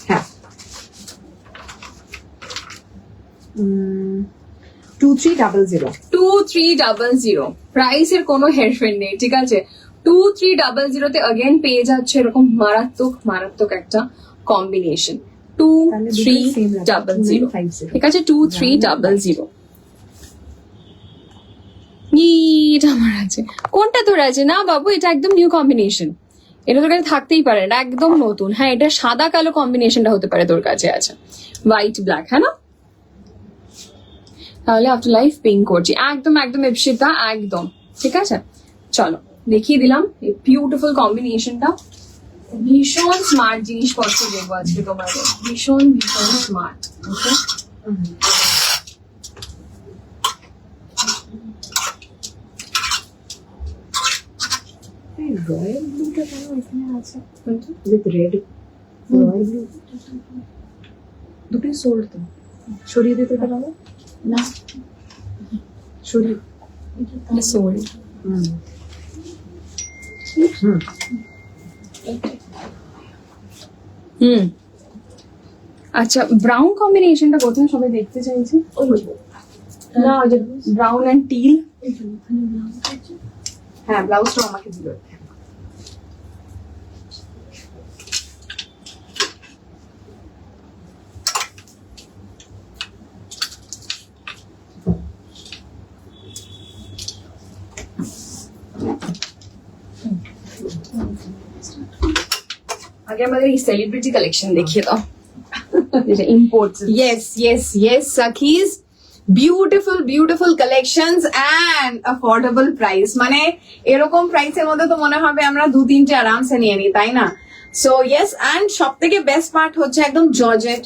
হ্যাঁ 2300। 2300, প্রাইসের কোনো হেরফের নেই, ঠিক আছে। 2300 তে অগেন পেয়ে যাচ্ছে এরকম মারাত্মক একটা কম্বিনেশন, 2300, ঠিক আছে, 2300। এটা আমার আছে, কোনটা তোর আছে? না বাবু, এটা একদম নিউ কম্বিনেশন, এটা তোর কাছে থাকতেই পারে না, একদম নতুন। হ্যাঁ, এটা সাদা কালো কম্বিনেশনটা হতে পারে তোর কাছে আছে, হোয়াইট ব্ল্যাক, হ্যাঁ না? তাহলে আফটার লাইফ পিঙ্ক করছি, একদম ইপসিতা, একদম ঠিক আছে। চলো দেখিয়ে দিলাম এই বিউটিফুল কম্বিনেশনটা, ভীষণ স্মার্ট জিনিসপত্র দেবো আজকে তোমাদের, ভীষণ স্মার্ট, ওকে। রয়্যাল ব্লুটা কেন এখানে আছে উইথ রেড? রয়্যাল ব্লু দুটোই সোল্ড তো, সরিয়ে দিতে পারো না? সরিয়ে সোল্ড। আচ্ছা, ব্রাউন কম্বিনেশনটা কোথায় সবাই দেখতে চাইছে? না, ওই যে ব্রাউন অ্যান্ড টিল। হ্যাঁ, ব্লাউজটা আমাকে দিল। আগে আমাদের এই সেলিব্রিটি কালেকশন দেখিয়ে দাও, যেটা import. yes Sakhis, beautiful collections and affordable price, মানে এরকম প্রাইসের মধ্যে তো মনে হবে আমরা 2-3টে আরামসে নিয়ে নিই, তাই না? সো ইয়েস, অ্যান্ড সব থেকে বেস্ট পার্ট হচ্ছে একদম জর্জেট,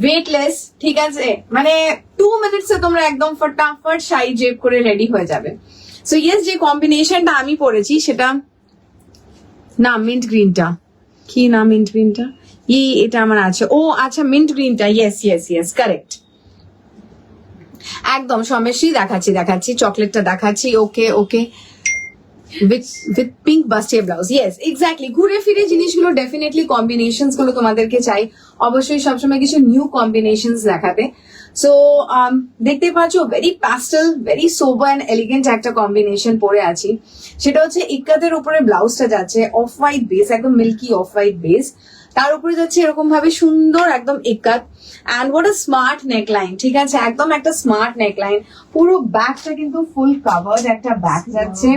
ওয়েটলেস, ঠিক আছে, মানে 2 মিনিটসে তোমরা একদম ফটাফট শাড়ি জেপ করে রেডি হয়ে যাবে। সো ইয়েস, যে কম্বিনেশনটা আমি পরেছি সেটা না মিন্ট গ্রিনটা, কি না মিন্ট গ্রিনটা, এটা আমার আছে, ও আচ্ছা মিন্ট গ্রিনটা, ইয়েস ইয়েস ইয়েস কারেক্ট, একদম সমেশই দেখাচ্ছি চকলেটটা দেখাচ্ছি, ওকে ওকে, with pink bustier blouse, yes exactly, ঘুরে ফিরে জিনিসগুলো ডেফিনেটলি কম্বিনেশনস গুলো তোমাদেরকে চাই অবশ্যই সবসময় কিছু নিউ কম্বিনেশনস দেখাতে। সো দেখতে পাচ্ছ very pastel, very sober and elegant একটা কম্বিনেশন পরে আছি, সেটা হচ্ছে ইক্কাতের উপরে ব্লাউজটা যাচ্ছে অফ হোয়াইট বেস, একদম মিল্কি অফ হোয়াইট বেস, তার উপরে যাচ্ছে এরকম ভাবে সুন্দর একদম ikat, and what a smart neckline, ঠিক আছে, একদম একটা স্মার্ট নেকলাইন, পুরো ব্যাকটা কিন্তু ফুল কাভার্ড একটা ব্যাক যাচ্ছে,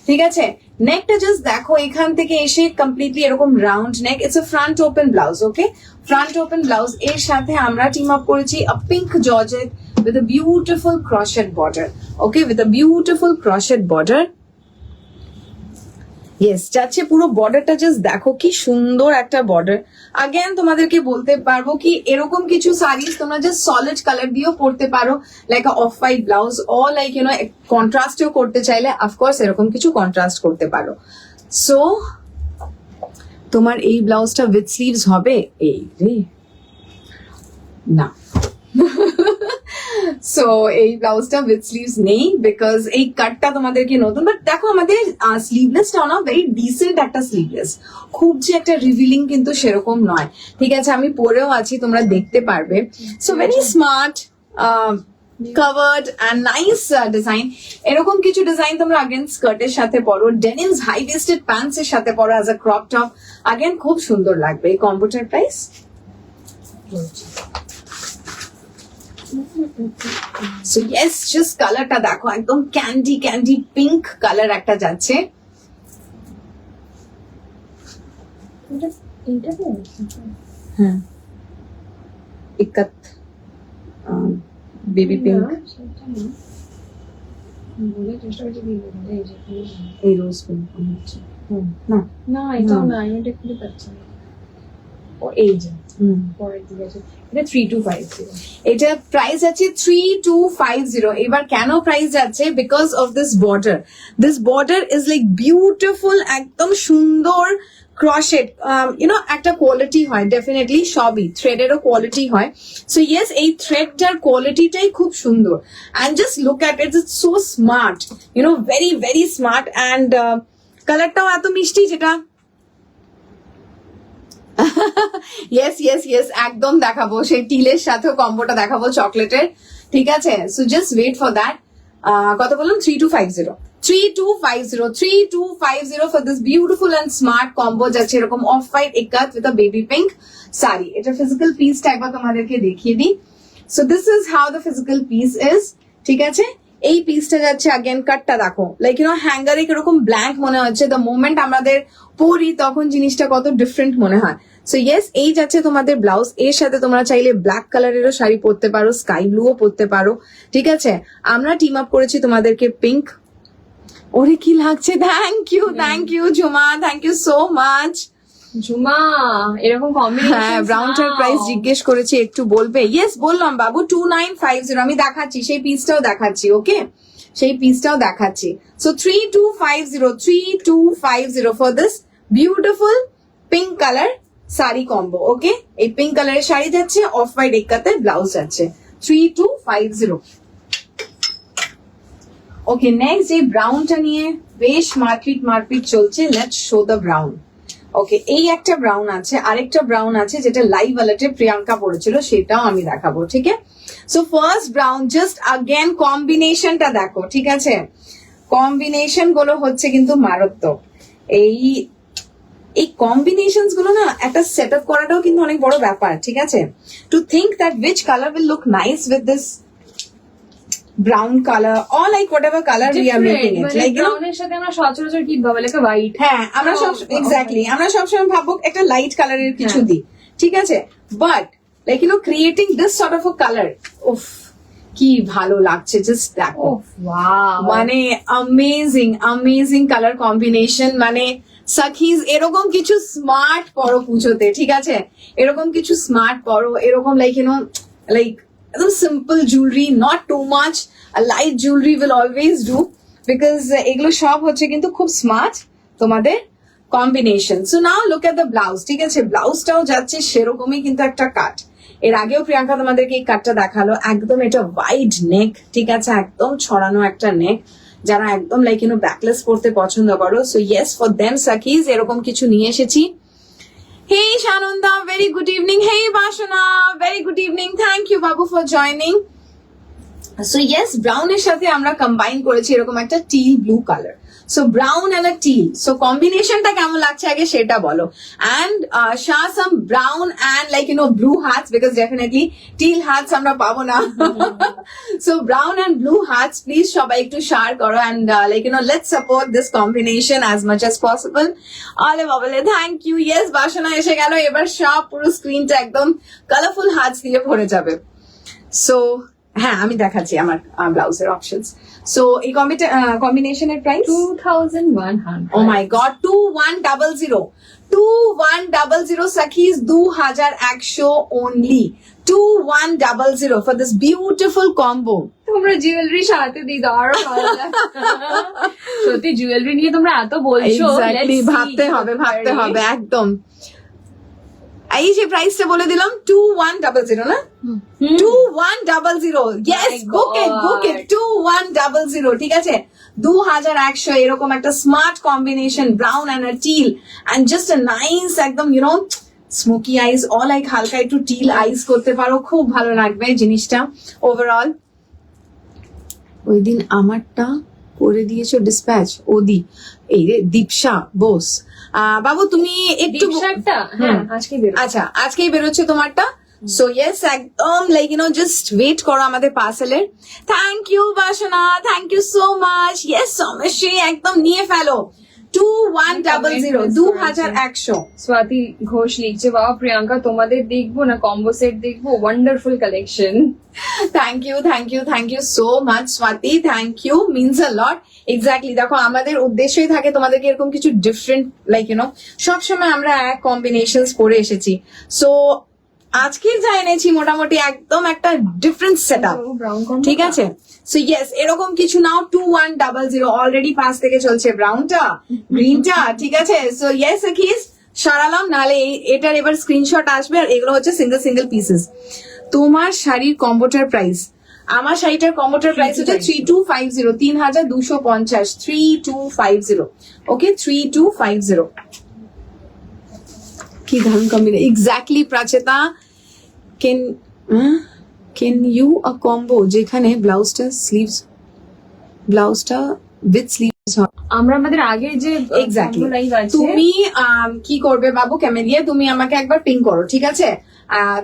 ঠিক আছে, নেকটা জাস্ট দেখো এখান থেকে এসে কমপ্লিটলি এরকম round neck, it's a front open blouse, okay front open blouse, এর সাথে আমরা টিম আপ করেছি a pink georgette with a beautiful crochet border, okay, with a beautiful crochet border, yes যাচ্ছে পুরো বর্ডারটা, জাস্ট দেখো কি সুন্দর একটা বর্ডার। আগেন তোমাদেরকে বলতে পারবো কি এরকম কিছু শাড়িজ তোমরা জাস্ট সলিড কালার দিয়েও পরতে পারো, লাইক অফ হোয়াইট ব্লাউজ, ও লাইক ইউ নো কন্ট্রাস্টেও করতে চাইলে অফকোর্স এরকম কিছু কন্ট্রাস্ট করতে পারো। সো তোমার এই ব্লাউজটা উইথ স্লিভস হবে, এই রে না সো এই ব্লাউজটা উইথ স্লিভস নেই বিকজ এই কাটটা তোমাদেরকে নতুন, বাট দেখো আমাদের স্লিভলেসটাও না ভেরি ডিসেন্ট একটা স্লিভলেস, খুব যে একটা রিভিলিং কিন্তু সেরকম নয়, ঠিক আছে, আমি পরেও আছি তোমরা দেখতে পারবে। So very smart covered and nice design, এরকম কিছু ডিজাইন তোমরা আগেন স্কার্টের সাথে পরো, ডেনিমস হাই ওয়েস্টেড প্যান্টস এর সাথে পরো as a crop top, again খুব সুন্দর লাগবে। এই computer price so yes, just কালারটা দেখো একদম ক্যান্ডি পিঙ্ক কালার একটা যাচ্ছে, হ্যাঁ ইক্কাত বেবি পিঙ্ক, এই রোজ পিঙ্ক না না এটাও না, এটা খুলে পাচ্ছি না, ও এই যে পরের দিকে আছে, এটা 3250, এটা প্রাইস আছে 3250। এবার কেন প্রাইস যাচ্ছে, because of this border is like beautiful, একদম সুন্দর ক্রশেট, একটা কোয়ালিটি হয় ডেফিনেটলি, সবই থ্রেডেরও কোয়ালিটি হয়। সো ইয়েস, এই থ্রেডটার কোয়ালিটিটাই খুব সুন্দর, and just look at it, it's so smart, very very smart, and কালারটাও এত মিষ্টি, যেটা ইয়েস ইয়েস ইয়েস একদম দেখাবো, সেই টিলের সাথেও কম্বোটা দেখাবো চকলেটের, ঠিক আছে, so just wait for that. কত বললাম, 3250 for this beautiful and smart combo যাচ্ছে এরকম off white ikat with a baby pink sari. এটা ফিজিক্যাল পিসটা একবার তোমাদেরকে দেখিয়ে দিই। So this is how the physical piece is, ঠিক আছে, এই পিসটা যাচ্ছে আগেন কাটটা দেখো, লাইক হ্যাঙ্গারে কিরকম ব্ল্যাঙ্ক মনে হচ্ছে, দ্য মোমেন্ট আমাদের পরি তখন জিনিসটা কত ডিফারেন্ট মনে হয়। সো ইয়েস, এই যাচ্ছে তোমাদের ব্লাউজ, এর সাথে তোমরা চাইলে ব্ল্যাক কালারেরও শাড়ি পরতে পারো, স্কাই ব্লুও পরতে পারো, ঠিক আছে, আমরা টিম আপ করেছি তোমাদেরকে পিঙ্ক, ওরে কি লাগছে, thank you Jhuma, thank you so much Jhuma, এরকম কম্বিনেশন, হ্যাঁ ব্রাউনটার প্রাইস জিজ্ঞেস করেছি, একটু বলবে? ইয়েস বললাম বাবু, 2950, আমি দেখাচ্ছি, সেই পিসটাও দেখাচ্ছি, ওকে সেই পিসটাও দেখাচ্ছি। So 3250 for this beautiful pink colour sari combo, okay, এই পিঙ্ক কালারের শাড়ি যাচ্ছে, অফ হোয়াইট একাতে ব্লাউজ যাচ্ছে 3250। ওকে, নেক্সট এই ব্রাউনটা নিয়ে বেশ মারপিট চলছে, লেটস শো দ্য ব্রাউন। ওকে, এই একটা ব্রাউন আছে, আরেকটা ব্রাউন আছে যেটা লাইভ ওয়ালেটে প্রিয়াঙ্কা পড়েছিল, সেটাও আমি দেখাবো, ঠিক আছে। So first brown, just again কম্বিনেশনটা দেখো, ঠিক আছে, কম্বিনেশন গুলো হচ্ছে কিন্তু মারাত্মক, এই কম্বিনেশন গুলো না একটা সেট আপ করাটাও কিন্তু অনেক বড় ব্যাপার, ঠিক আছে, to think that which colour will look nice with this brown colour, or like whatever color we are making it, like ব্রাউনের সাথে আমরা সচরাচর কি ভাবে, লাইক হোয়াইট, হ্যাঁ আমরা সব এক্স্যাক্টলি, আমরা সবসময় ভাববো একটা লাইট কালারের কিছু দিই, ঠিক আছে, but like creating this sort of a colour, উফ কি ভালো লাগছে, জাস্ট দেখো, ওয়াও, মানে অ্যামেজিং কালার কম্বিনেশন, মানে সাকিজ এরকম কিছু স্মার্ট পরো পুজোতে, ঠিক আছে, এরকম কিছু স্মার্ট পরো, এরকম লাইক লাইক একদম simple jewellery, not too much, light jewellery will always do. Because এগুলো সব হচ্ছে কিন্তু খুব স্মার্ট তোমাদের combination. So now look at the blouse, ঠিক আছে? ব্লাউজটাও যাচ্ছে সেরকমই কিন্তু একটা কাট। এর আগেও প্রিয়াঙ্কা তোমাদেরকে এই কাটটা দেখালো, একদম এটা ওয়াইড নেক, ঠিক আছে? একদম ছড়ানো একটা নেক, যারা একদম লাইক ইউনো ব্যাকলেস পড়তে পছন্দ করো। সো ইয়েস, ফর দেম সাকিজ এরকম কিছু নিয়ে এসেছি। Hey Shananda, very good evening. Hey Bashana, very good evening. Thank you Babu for joining. So yes, brown এর সাথে আমরা কম্বাইন করেছি এরকম একটা teal blue colour. So brown and a teal, so কম্বিনেশনটা কেমন লাগছে আগে সেটা বলো। And show some brown and like you know blue hearts, because definitely teal hearts আমরা পাবো না। So brown and blue hearts please সবাই একটু শেয়ার করো, and like you know let's support this combination as much as possible. অলে বাবলে thank you. Yes, বাসনা এসে গেল, এবার সব পুরো স্ক্রিনটা একদম কালারফুল হার্টস দিয়ে ভরে যাবে। সো হ্যাঁ, আমি দেখাচ্ছি আমার ব্লাউজের অপশনস। সো এই কম্বিনেশনের প্রাইস 2100 ও মাই গড, 2100 2100 সাকিজ, 2100 only 2100 for this beautiful combo. তোমরা জুয়েলারি সাথে দিই দাও, আরো ভালো লাগে। সত্যি জুয়েলারি নিয়ে তোমরা এত বলছো, Exactly, let's see ভাবতে হবে কি ভাবতে পারি। হবে একদম। এই যে প্রাইসটা বলে দিলাম 2100 না, 2100, yes, My book it 2100, ঠিক আছে? 2100 এরকম একটা smart combination, brown and teal, and just a nice একদম you know smoky eyes, all like হালকা একটু টিল আইস করতে পারো, খুব ভালো লাগবে জিনিসটা ওভারঅল। ওই দিন আমারটা করে দিয়েছো ডিসপ্যাচ, ওদি এই রে দীপশা বোস। বাবু তুমি একটু দীপশারটা হ্যাঁ আজকে বের আচ্ছা আজকেই বেরোচ্ছে তোমারটা। সো ইয়েস, একদম like you know just wait করো আমাদের পার্সেলের। Thank you Basana, thank you so much. Yes Someshi, একদম নিয়ে ফেলো 2100 2100। স্বাতি ঘোষ লিখছে, বাবা প্রিয়াঙ্কা তোমাদের দেখবো না কম্বো সেট দেখবো, wonderful collection. Thank you so much Swati, thank you, means a lot. Exactly, দেখো আমাদের উদ্দেশ্যই থাকে তোমাদেরকে এরকম কিছু ডিফারেন্ট লাইক ইউ নো, সবসময় আমরা এক কম্বিনেশনস পরে এসেছি। সো আজকে যা এনেছি মোটামুটি একদম একটা ডিফারেন্ট সেট আপ, ঠিক আছে? সো ইয়েস, এরকম কিছু নাও 2100, অলরেডি পাশ থেকে চলছে ব্রাউনটা, গ্রিনটা, ঠিক আছে? সো ইয়েস আকিস সরালাম, নাহলে এটার এবার স্ক্রিনশট আসবে, আর এগুলো হচ্ছে সিঙ্গেল সিঙ্গেল পিসেস। তোমার শাড়ির কম্বোটার প্রাইস, আমার শাড়িটার কম্বোটার প্রাইস হচ্ছে 3250, 3250, 3250, ওকে 3250। কি দারুণ combination, exactly Pracheta. Can you a combo যেখানে ব্লাউজটা উইথ স্লিভস হয়? আমরা আমাদের আগে যে এক্স্যাক্টলি, combo live আছে, তুমি কি করবে বাবু ক্যামেলিয়া, তুমি আমাকে একবার পিং করো, ঠিক আছে?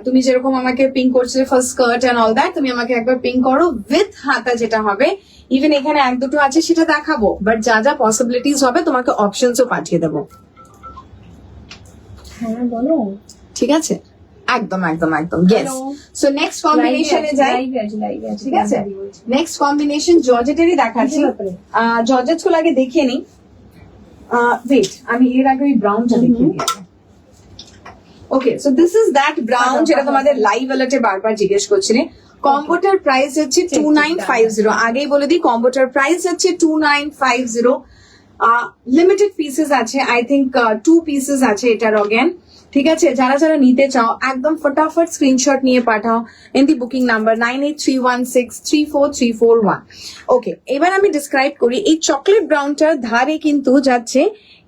তুমি যেরকম আমাকে পিং করছিলে first skirt and all that, তুমি আমাকে একবার পিং করো উইথ হাতা যেটা হবে। ইভেন এখানে এক দুটো আছে সেটা দেখাবো, বাট যা যা পসিবিলিটিস হবে তোমাকে অপশনসও পাঠিয়ে দেবো, হ্যাঁ বলো। ঠিক আছে? একদম একদম একদম, ইয়েস। সো নেক্সট কম্বিনেশনে যাই, ঠিক আছে? নেক্সট কম্বিনেশন জর্জেটেরই দেখাচ্ছি। জর্জেট গুলো আগে দেখিয়ে নি, ওয়েট আমি এর আগে ওই ব্রাউনটা দেখিয়ে নিই। Okay, so this is that brown যেটা তোমাদের লাইভ অ্যালার্টে বারবার জিজ্ঞেস করছিলে। কম্বোটার প্রাইস হচ্ছে 2950, আগেই বলে দিই কম্বোটার প্রাইস হচ্ছে 2950। লিমিটেড পিসেস আছে, আই থিঙ্ক 2 পিসেস আছে এটার অগেন, ঠিক আছে? যারা যারা নিতে চাও একদম ফটাফট স্ক্রিনশট নিয়ে পাঠাও ইন দি বুকিং নাম্বার 9831634341। ওকে, এবার আমি ডিসক্রাইব করি। এই চকলেট ব্রাউনটার ধারে কিন্তু যাচ্ছে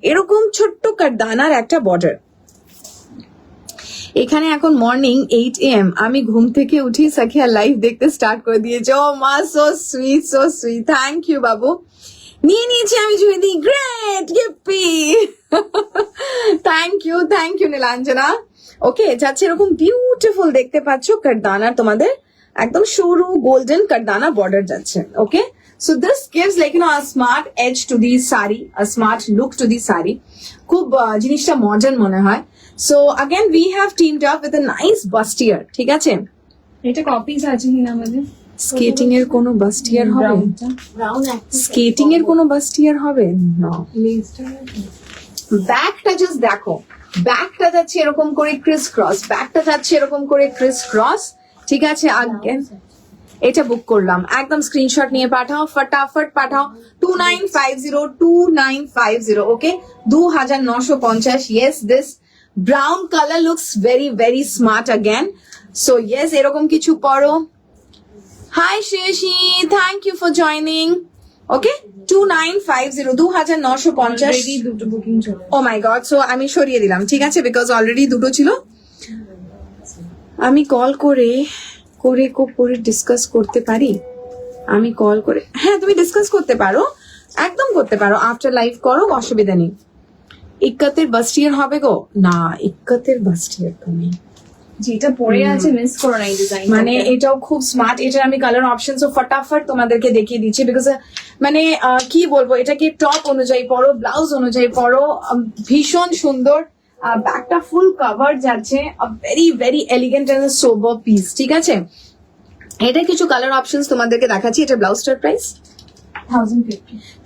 এরকম ছোট্ট কারদানার একটা বর্ডার। এখানে এখন মর্নিং 8 AM, আমি ঘুম থেকে উঠি সাকিয়া লাইভ দেখতে স্টার্ট করে দিয়েছে। ও মা, so sweet, so sweet, thank you বাবু। নিয়ে নিয়েছি আমি জুয়েদি, great Gippy, thank you Nilanjana. Okay, যাচ্ছে এরকম বিউটিফুল, দেখতে পাচ্ছ কারদানার তোমাদের একদম সরু গোল্ডেন কারদানা বর্ডার যাচ্ছে। Okay, so this gives like you know a smart edge to the sari, a smart look to the sari. খুব জিনিসটা মডার্ন মনে হয়। So again we have teamed up with a nice bustier, ঠিক আছে? এটা কপিস আছে কিনা আমাদের? স্কেটিং এর কোনো বাস্টিয়ার হবে? স্কেটিং এর কোনো বাস্টিয়ার হবে না। ব্যাকটা জাস্ট দেখো, ব্যাকটা যাচ্ছে এরকম করে ক্রিস ক্রস, ব্যাকটা যাচ্ছে এরকম করে ক্রিস ক্রস, ঠিক আছে? এটা বুক করলাম, একদম স্ক্রিনশট নিয়ে পাঠাও, ফটাফট পাঠাও। 2950 okay, 2950। Yes, this brown colour looks very very smart again. So yes, এরকম কিছু পরো। Hi Shreyasi, thank you for joining. Okay, 2950, 2950। Already দুটো বুকিং চলে ও মাই গড, সো আমি সরিয়ে দিলাম, ঠিক আছে, বিকজ অলরেডি দুটো ছিল। আমি কল করে ডিসকাস করতে পারি? আমি কল করে, হ্যাঁ তুমি ডিসকাস করতে পারো, একদম করতে পারো, আফটার লাইভ করো, অসুবিধা নেই। ইক্কাতের বাস্টিয়ার হবে গো? না, ইক্কাতের বাস্টিয়ার তো নেই। যেটা পরে আছে মিস করো না এই ডিজাইন, মানে এটাও খুব স্মার্ট। এটার আমি কালার অপশন ফটাফট তোমাদেরকে দেখিয়ে দিচ্ছি, বিকজ মানে কি বলবো, এটাকে টপ অনুযায়ী পরো, ব্লাউজ অনুযায়ী পরো, ভীষণ সুন্দর। ব্যাকটা ফুল কভার যাচ্ছে, very very elegant and sober piece, ঠিক আছে। এটা কিছু কালার অপশন তোমাদেরকে দেখাচ্ছি। এটা ব্লাউজটার প্রাইস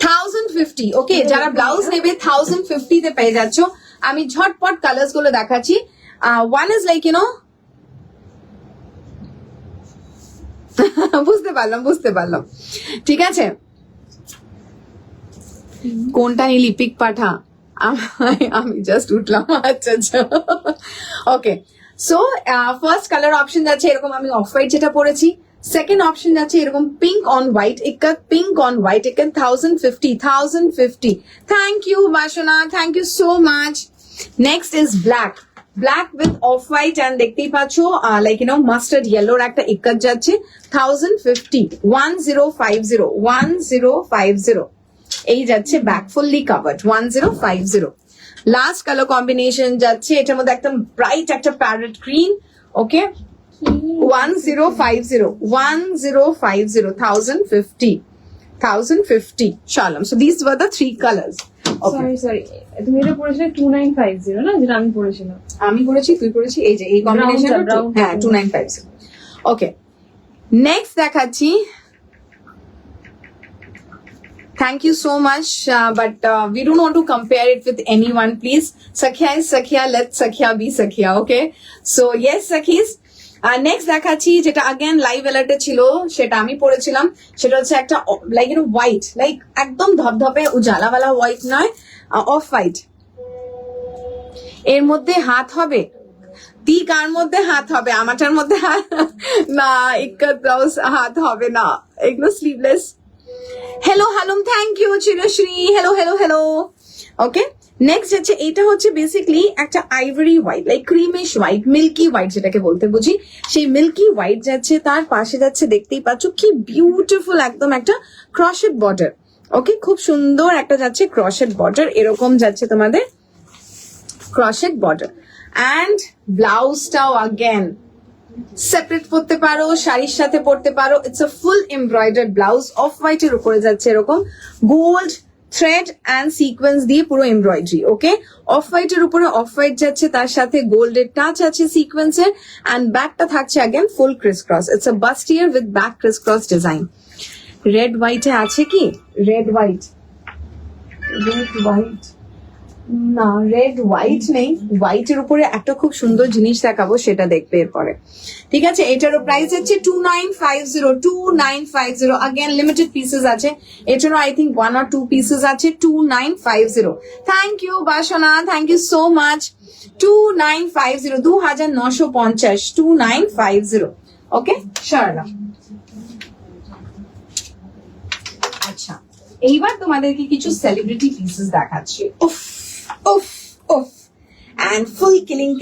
1050। ওকে, যারা ব্লাউজ নেবে 1050 তে পেয়ে যাচ্ছ। আমি ঝটপট কালার্স গুলো দেখাচ্ছি। ওয়ান ইজ লাইক বুঝতে পারলাম, ঠিক আছে। কোনটা নিলি? পিক পাঠা। আমি জাস্ট উঠলাম, আচ্ছা। ওকে, সো ফার্স্ট কালার অপশন যাচ্ছে এরকম, আমি অফ হোয়াইট যেটা পরেছি। সেকেন্ড অপশন যাচ্ছে এরকম pink on white, ikat pink on white, ikat 1050। Thank you Basana, thank you so much. Next is black with off white, and দেখতেই পাচ্ছ লাইক মাস্টার্ড ইয়েলোর একটা ইক্কাত যাচ্ছে 1050, 1050। এই যাচ্ছে back fully covered 1050। Last colour combination যাচ্ছে এটার মধ্যে একদম ব্রাইট একটা parrot green. Okay, 1050 Shalom. So these were the three colors. Okay. Sorry তুমি এটা পড়েছিলে 2950 না, যেটা আমি পড়েছিলাম। আমি পড়েছি, তুই পড়েছি, এই যে এই কম্বিনেশন, Brown টা। হ্যাঁ 2950। ওকে, নেক্সট দেখাচ্ছি। Thank you so much, but we don't want to compare it with anyone, please. Sakhya is Sakhya, let Sakhya be Sakhya, okay? So yes, Sakhis. Next দেখাচ্ছি যেটা আগেন লাইভ অ্যালার্টে ছিল, সেটা আমি পড়েছিলাম। সেটা হচ্ছে একটা লাইক হোয়াইট, লাইক একদম ধপধপে উজালাওয়ালা হোয়াইট নয়, অফ হোয়াইট। এর মধ্যে হাত হবে? কার মধ্যে হাত হবে? আমারটার মধ্যে হাত না, ইক্কাত ব্লাউজ হাত হবে না, এগুলো স্লিভলেস। হ্যালো হালুম, thank you Chirashree, hello. Okay, next হচ্ছে এটা হচ্ছে বেসিক্যালি একটা ivory white, like creamish white, milky white যেটাকে বলতে বুঝি, সেই মিল্কি হোয়াইট যাচ্ছে। তার পাশে যাচ্ছে দেখতেই পাচ্ছ কি বিউটিফুল একদম একটা ক্রশেড বর্ডার। ওকে, খুব সুন্দর একটা যাচ্ছে ক্রশেড বর্ডার, এরকম যাচ্ছে তোমাদের ক্রশেড বর্ডার। অ্যান্ড ব্লাউজটাও আগেন সেপারেট পরতে পারো, শাড়ির সাথে পরতে পারো। It's a full embroidered blouse, off white এর উপরে যাচ্ছে এরকম গোল্ড থ্রেড অ্যান্ড সিকোয়েন্স দিয়ে পুরো এমব্রয়ডারি। ওকে, অফ হোয়াইট এর উপরে অফ হোয়াইট যাচ্ছে, তার সাথে গোল্ডের টাচ আছে সিকোয়েন্সের, অ্যান্ড ব্যাকটা থাকছে again full criss cross. It's a bustier with back criss cross design. Red হোয়াইটে আছে কি? রেড হোয়াইট না, রেড হোয়াইট নেই। হোয়াইটের উপরে একটা খুব সুন্দর জিনিস দেখাবো, সেটা দেখবে এরপরে, ঠিক আছে। এটারও প্রাইস হচ্ছে 2950। আগেন লিমিটেড পিসেস আছে, এটারও আই থিঙ্ক 1 or 2 পিসেস আছে। 2950। Thank you Basana, thank you so much. 2950, 2950, 2950। ওকে, শারলা। আচ্ছা, এইবার তোমাদেরকে কিছু সেলিব্রিটি পিসেস দেখাচ্ছি। উফ, and full killing.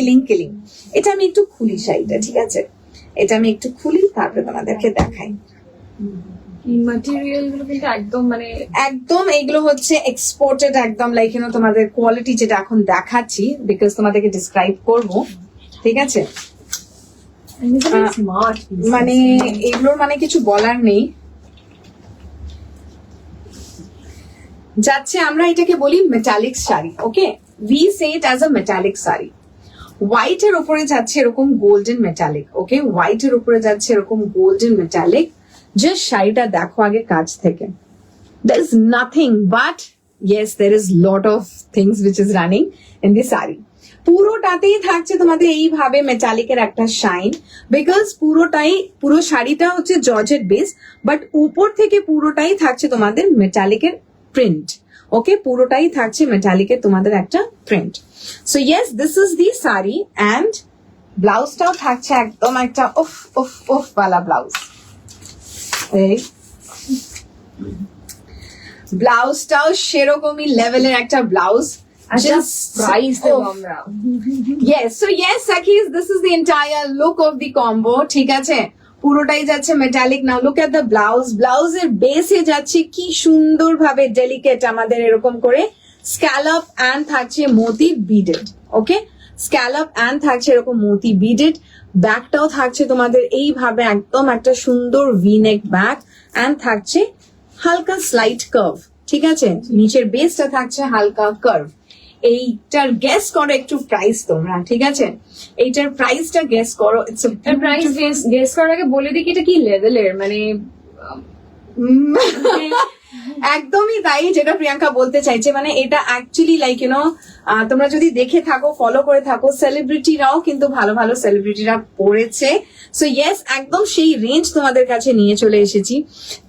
এটা আমি একটু খুলি শাড়িটা, ঠিক আছে, এটা আমি একটু খুলি, তারপরে তোমাদেরকে দেখাই। ম্যাটেরিয়াল গুলো কিন্তু একদম মানে একদম এইগুলো হচ্ছে এক্সপোর্টেড, একদম লাইক তোমাদের কোয়ালিটি যেটা এখন দেখাচ্ছি, বিকজ তোমাদেরকে ডিসক্রাইব করব, ঠিক আছে। স্মার্ট, মানে এগুলোর মানে কিছু বলার নেই। যাচ্ছে, আমরা এটাকে বলি metallic sari. Okay, we say it as a metallic sari. White এর উপরে যাচ্ছে এরকম গোল্ডেন মেটালিক। ওকে, হোয়াইট এর উপরে যাচ্ছে এরকম গোল্ডেন মেটালিক। জাস্ট শাড়িটা দেখো আগে কাছ থেকে। there is nothing but yes, there is lot of things which is running in this sari. পুরোটাতেই থাকছে তোমাদের এইভাবে মেটালিকের একটা শাইন, বিকজ পুরো শাড়িটা হচ্ছে জর্জেট বেস, বাট উপর থেকে পুরোটাই থাকছে তোমাদের মেটালিকের প্রিন্ট। ওকে, পুরোটাই থাকছে মেটালিকের তোমাদের একটা print. So yes, this is the sari and ব্লাউজটাও থাকছে একদম একটা উফ উফ উফ वाला ব্লাউজ। এই ব্লাউজটাও সেরকমই লেভেলের একটা ব্লাউজ। Just price দেবো আমরা। Yes, so yes, Sakis, this is the entire look of the combo. ঠিক আছে, পুরোটাই যাচ্ছে metallic. Now look at the blouse. ব্লাউজের বেসে যাচ্ছে কি সুন্দর ভাবে ডেলিকেট আমাদের এরকম করে স্ক্যালপ অ্যান্ড থাকছে মতি বিডেড। ওকে, স্ক্যালপ অ্যান্ড থাকছে এরকম মতি বিডেড। ব্যাকটাও থাকছে তোমাদের এইভাবে একদম একটা সুন্দর ভিনেক ব্যাক অ্যান্ড থাকছে হালকা স্লাইট কার্ভ। ঠিক আছে, নিচের বেসটা থাকছে হালকা কার্ভ। এইটার গেস করো একটু প্রাইস তোমরা। ঠিক আছে, এইটার প্রাইসটা গেস করো। ইটস প্রাইস গেস করার আগে বলে দিই কি এটা কি লেভেলের, মানে একদমই তাই যেটা প্রিয়াঙ্কা বলতে চাইছে, মানে এটা অ্যাকচুয়ালি লাইক ইউনো তোমরা যদি দেখে থাকো, ফলো করে থাকো, সেলিব্রিটিরাও কিন্তু ভালো ভালো সেলিব্রিটিরা পড়েছে। সো ইয়েস, একদম সেই রেঞ্জ তোমাদের কাছে নিয়ে চলে এসেছি।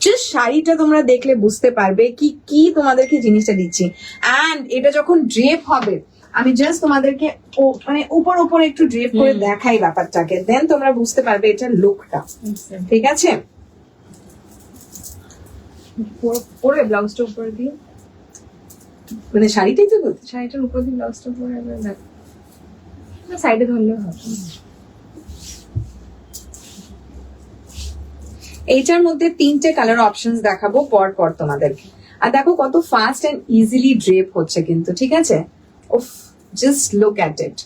জাস্ট শাড়িটা তোমরা দেখলে বুঝতে পারবে কি কি তোমাদেরকে জিনিসটা দিচ্ছি। অ্যান্ড এটা যখন ড্রেপ হবে, আমি জাস্ট তোমাদেরকে মানে উপর উপর একটু ড্রেপ করে দেখাই ব্যাপারটাকে, দেন তোমরা বুঝতে পারবে এটার লুকটা। ঠিক আছে, পরে ব্লাউজটা উপর দিয়ে, মানে শাড়িটাই তো বলতে শাড়িটার উপর দিয়ে ব্লাউজটা পরে সাইডে ধরলেও হবে। এইটার মধ্যে 3টে কালার অপশনস দেখাবো পর পর তোমাদেরকে। আর দেখো কত ফাস্ট এন্ড ইজিলি ড্রেপ হচ্ছে কিন্তু। ঠিক আছে, উফ, জাস্ট লুক অ্যাট ইট।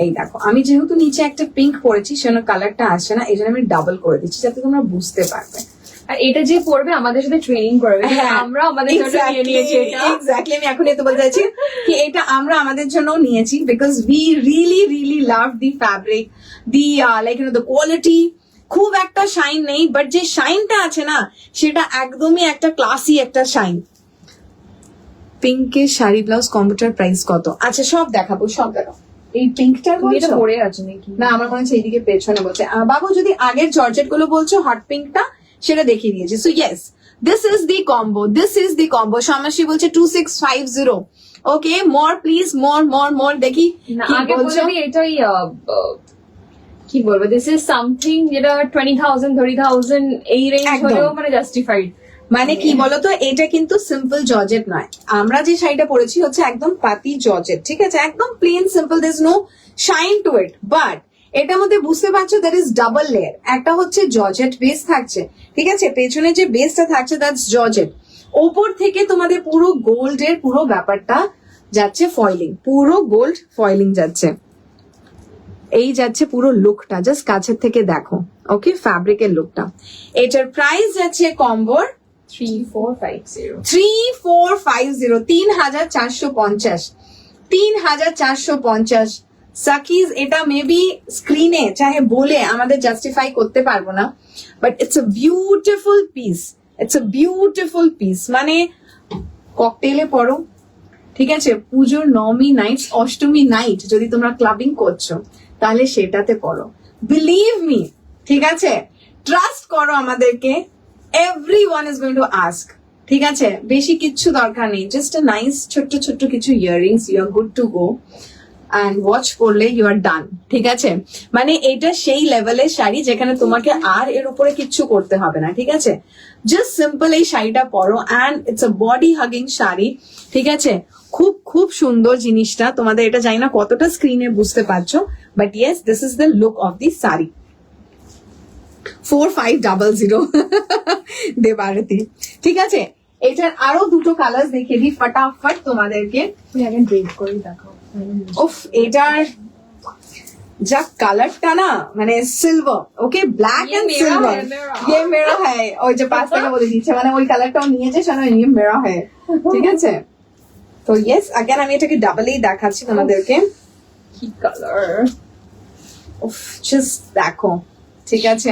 এই দেখো, আমি যেহেতু নিচে একটা পিঙ্ক পরেছি সেজন্য কালারটা আসছে না, এই জন্য আমি ডাবল করে দিচ্ছি যাতে তোমরা বুঝতে পারবে। আর এটা যে পড়বে আমাদের সাথে ট্রেনিং করবে, আমরা আমাদের জন্য নিয়ে নিয়েছি এটা। এক্স্যাক্টলি, আমি এখন এতে বলতে চাইছি কি এটা আমরা আমাদের জন্য নিয়েছি, because we really really love the fabric, the like you know the quality. খুব একটা শাইন নেই, বাট যে শাইনটা আছে না সেটা একদমই একটা ক্লাসি একটা শাইন। পিঙ্কের শাড়ি ব্লাউজ কম্পিউটার প্রাইস কত? আচ্ছা, সব দেখাবো, সব দেখাবো। এই পিঙ্কটার এটা বলছো? পরে আছে নাকি? না, আমার মনে হচ্ছে এইদিকে পেছনে বলছে। বাবু, যদি আগের জর্জেট গুলো বলছো হট পিঙ্কটা, সেটা দেখিয়ে দিয়েছি। So yes, this is the combo, this is the combo. Samasi বলছে 2650। Okay, more please, more more more. দেখি না, কি আগে বলছো। বলে দিই এটাই কি বলবো, দিস ইজ সামথিং যেটা 20,000 30,000 এই রেঞ্জ একদম। হলেও মানে জাস্টিফাইড। মানে কি বলতো, এটা কিন্তু সিম্পল জর্জেট নয়। আমরা যে শাড়িটা পরেছি হচ্ছে একদম পাতি জর্জেট। ঠিক আছে, একদম plain simple, there is no shine to it. But এটার মধ্যে বুঝতে পারছো দ্যাট ইজ ডাবল লেয়ার। একটা হচ্ছে জর্জেট বেস থাকছে, ঠিক আছে, পেছনে যে বেসটা থাকছে দ্যাটস জর্জেট। ওপর থেকে তোমাদের পুরো গোল্ডের পুরো ব্যাপারটা যাচ্ছে ফয়েলিং, পুরো গোল্ড ফয়েলিং যাচ্ছে। এই যাচ্ছে পুরো লুকটা, জাস্ট কাছের থেকে দেখো। ওকে, ফ্যাব্রিকের লুকটা। এটার প্রাইস যাচ্ছে কম্বোর 3450। 3450, 3450, 3450। সাকিজ, এটা মেবি স্ক্রিনে চাহে বলে আমাদের জাস্টিফাই করতে পারবো না, but it's a beautiful piece, it's a beautiful piece. মানে ককটেলে পড়ো, ঠিক আছে, পুজোর নবমী নাইট, অষ্টমী নাইট যদি তোমরা ক্লাবিং করছো তাহলে সেটাতে পড়ো। বিলিভ মি, ঠিক আছে, ট্রাস্ট করো আমাদেরকে। Everyone is going to ask. ঠিক আছে, বেশি কিচ্ছু দরকার নেই, জাস্ট আ নাইস ছোট্ট ছোট্ট কিছু earrings, you are good to go. And watch করলে ইউ আর ডান। ঠিক আছে, মানে এটা সেই লেভেলের শাড়ি যেখানে তোমাকে আর এর উপরে কিচ্ছু করতে হবে না। ঠিক আছে, জাস্ট সিম্পল এই শাড়িটা পরো and it's a body hugging sari. ঠিক আছে, খুব খুব সুন্দর জিনিসটা। তোমাদের এটা জানি না কতটা স্ক্রিনে বুঝতে পারছো, but yes, this is the look of the sari. 4500 Debarati. ঠিক আছে, এটার আরো দুটো কালার দেখিয়ে দিই ফটাফট তোমাদেরকে। আগে ড্রেপ করে দেখাও। উফ, এটার যা কালারটা না, মানে silver. Okay, black and silver, ये मेरा है। ওই যে 5 টাকা বলে দিচ্ছে, মানে ওই কালারটাও নিয়েছে, শোনো, ये मेरा है। ঠিক আছে, তো ইয়েস, अगेन আমি এটাকে ডাবলই দেখাচ্ছি তোমাদেরকে। কি কালার, উফ, জাস্ট দেখো। ঠিক আছে,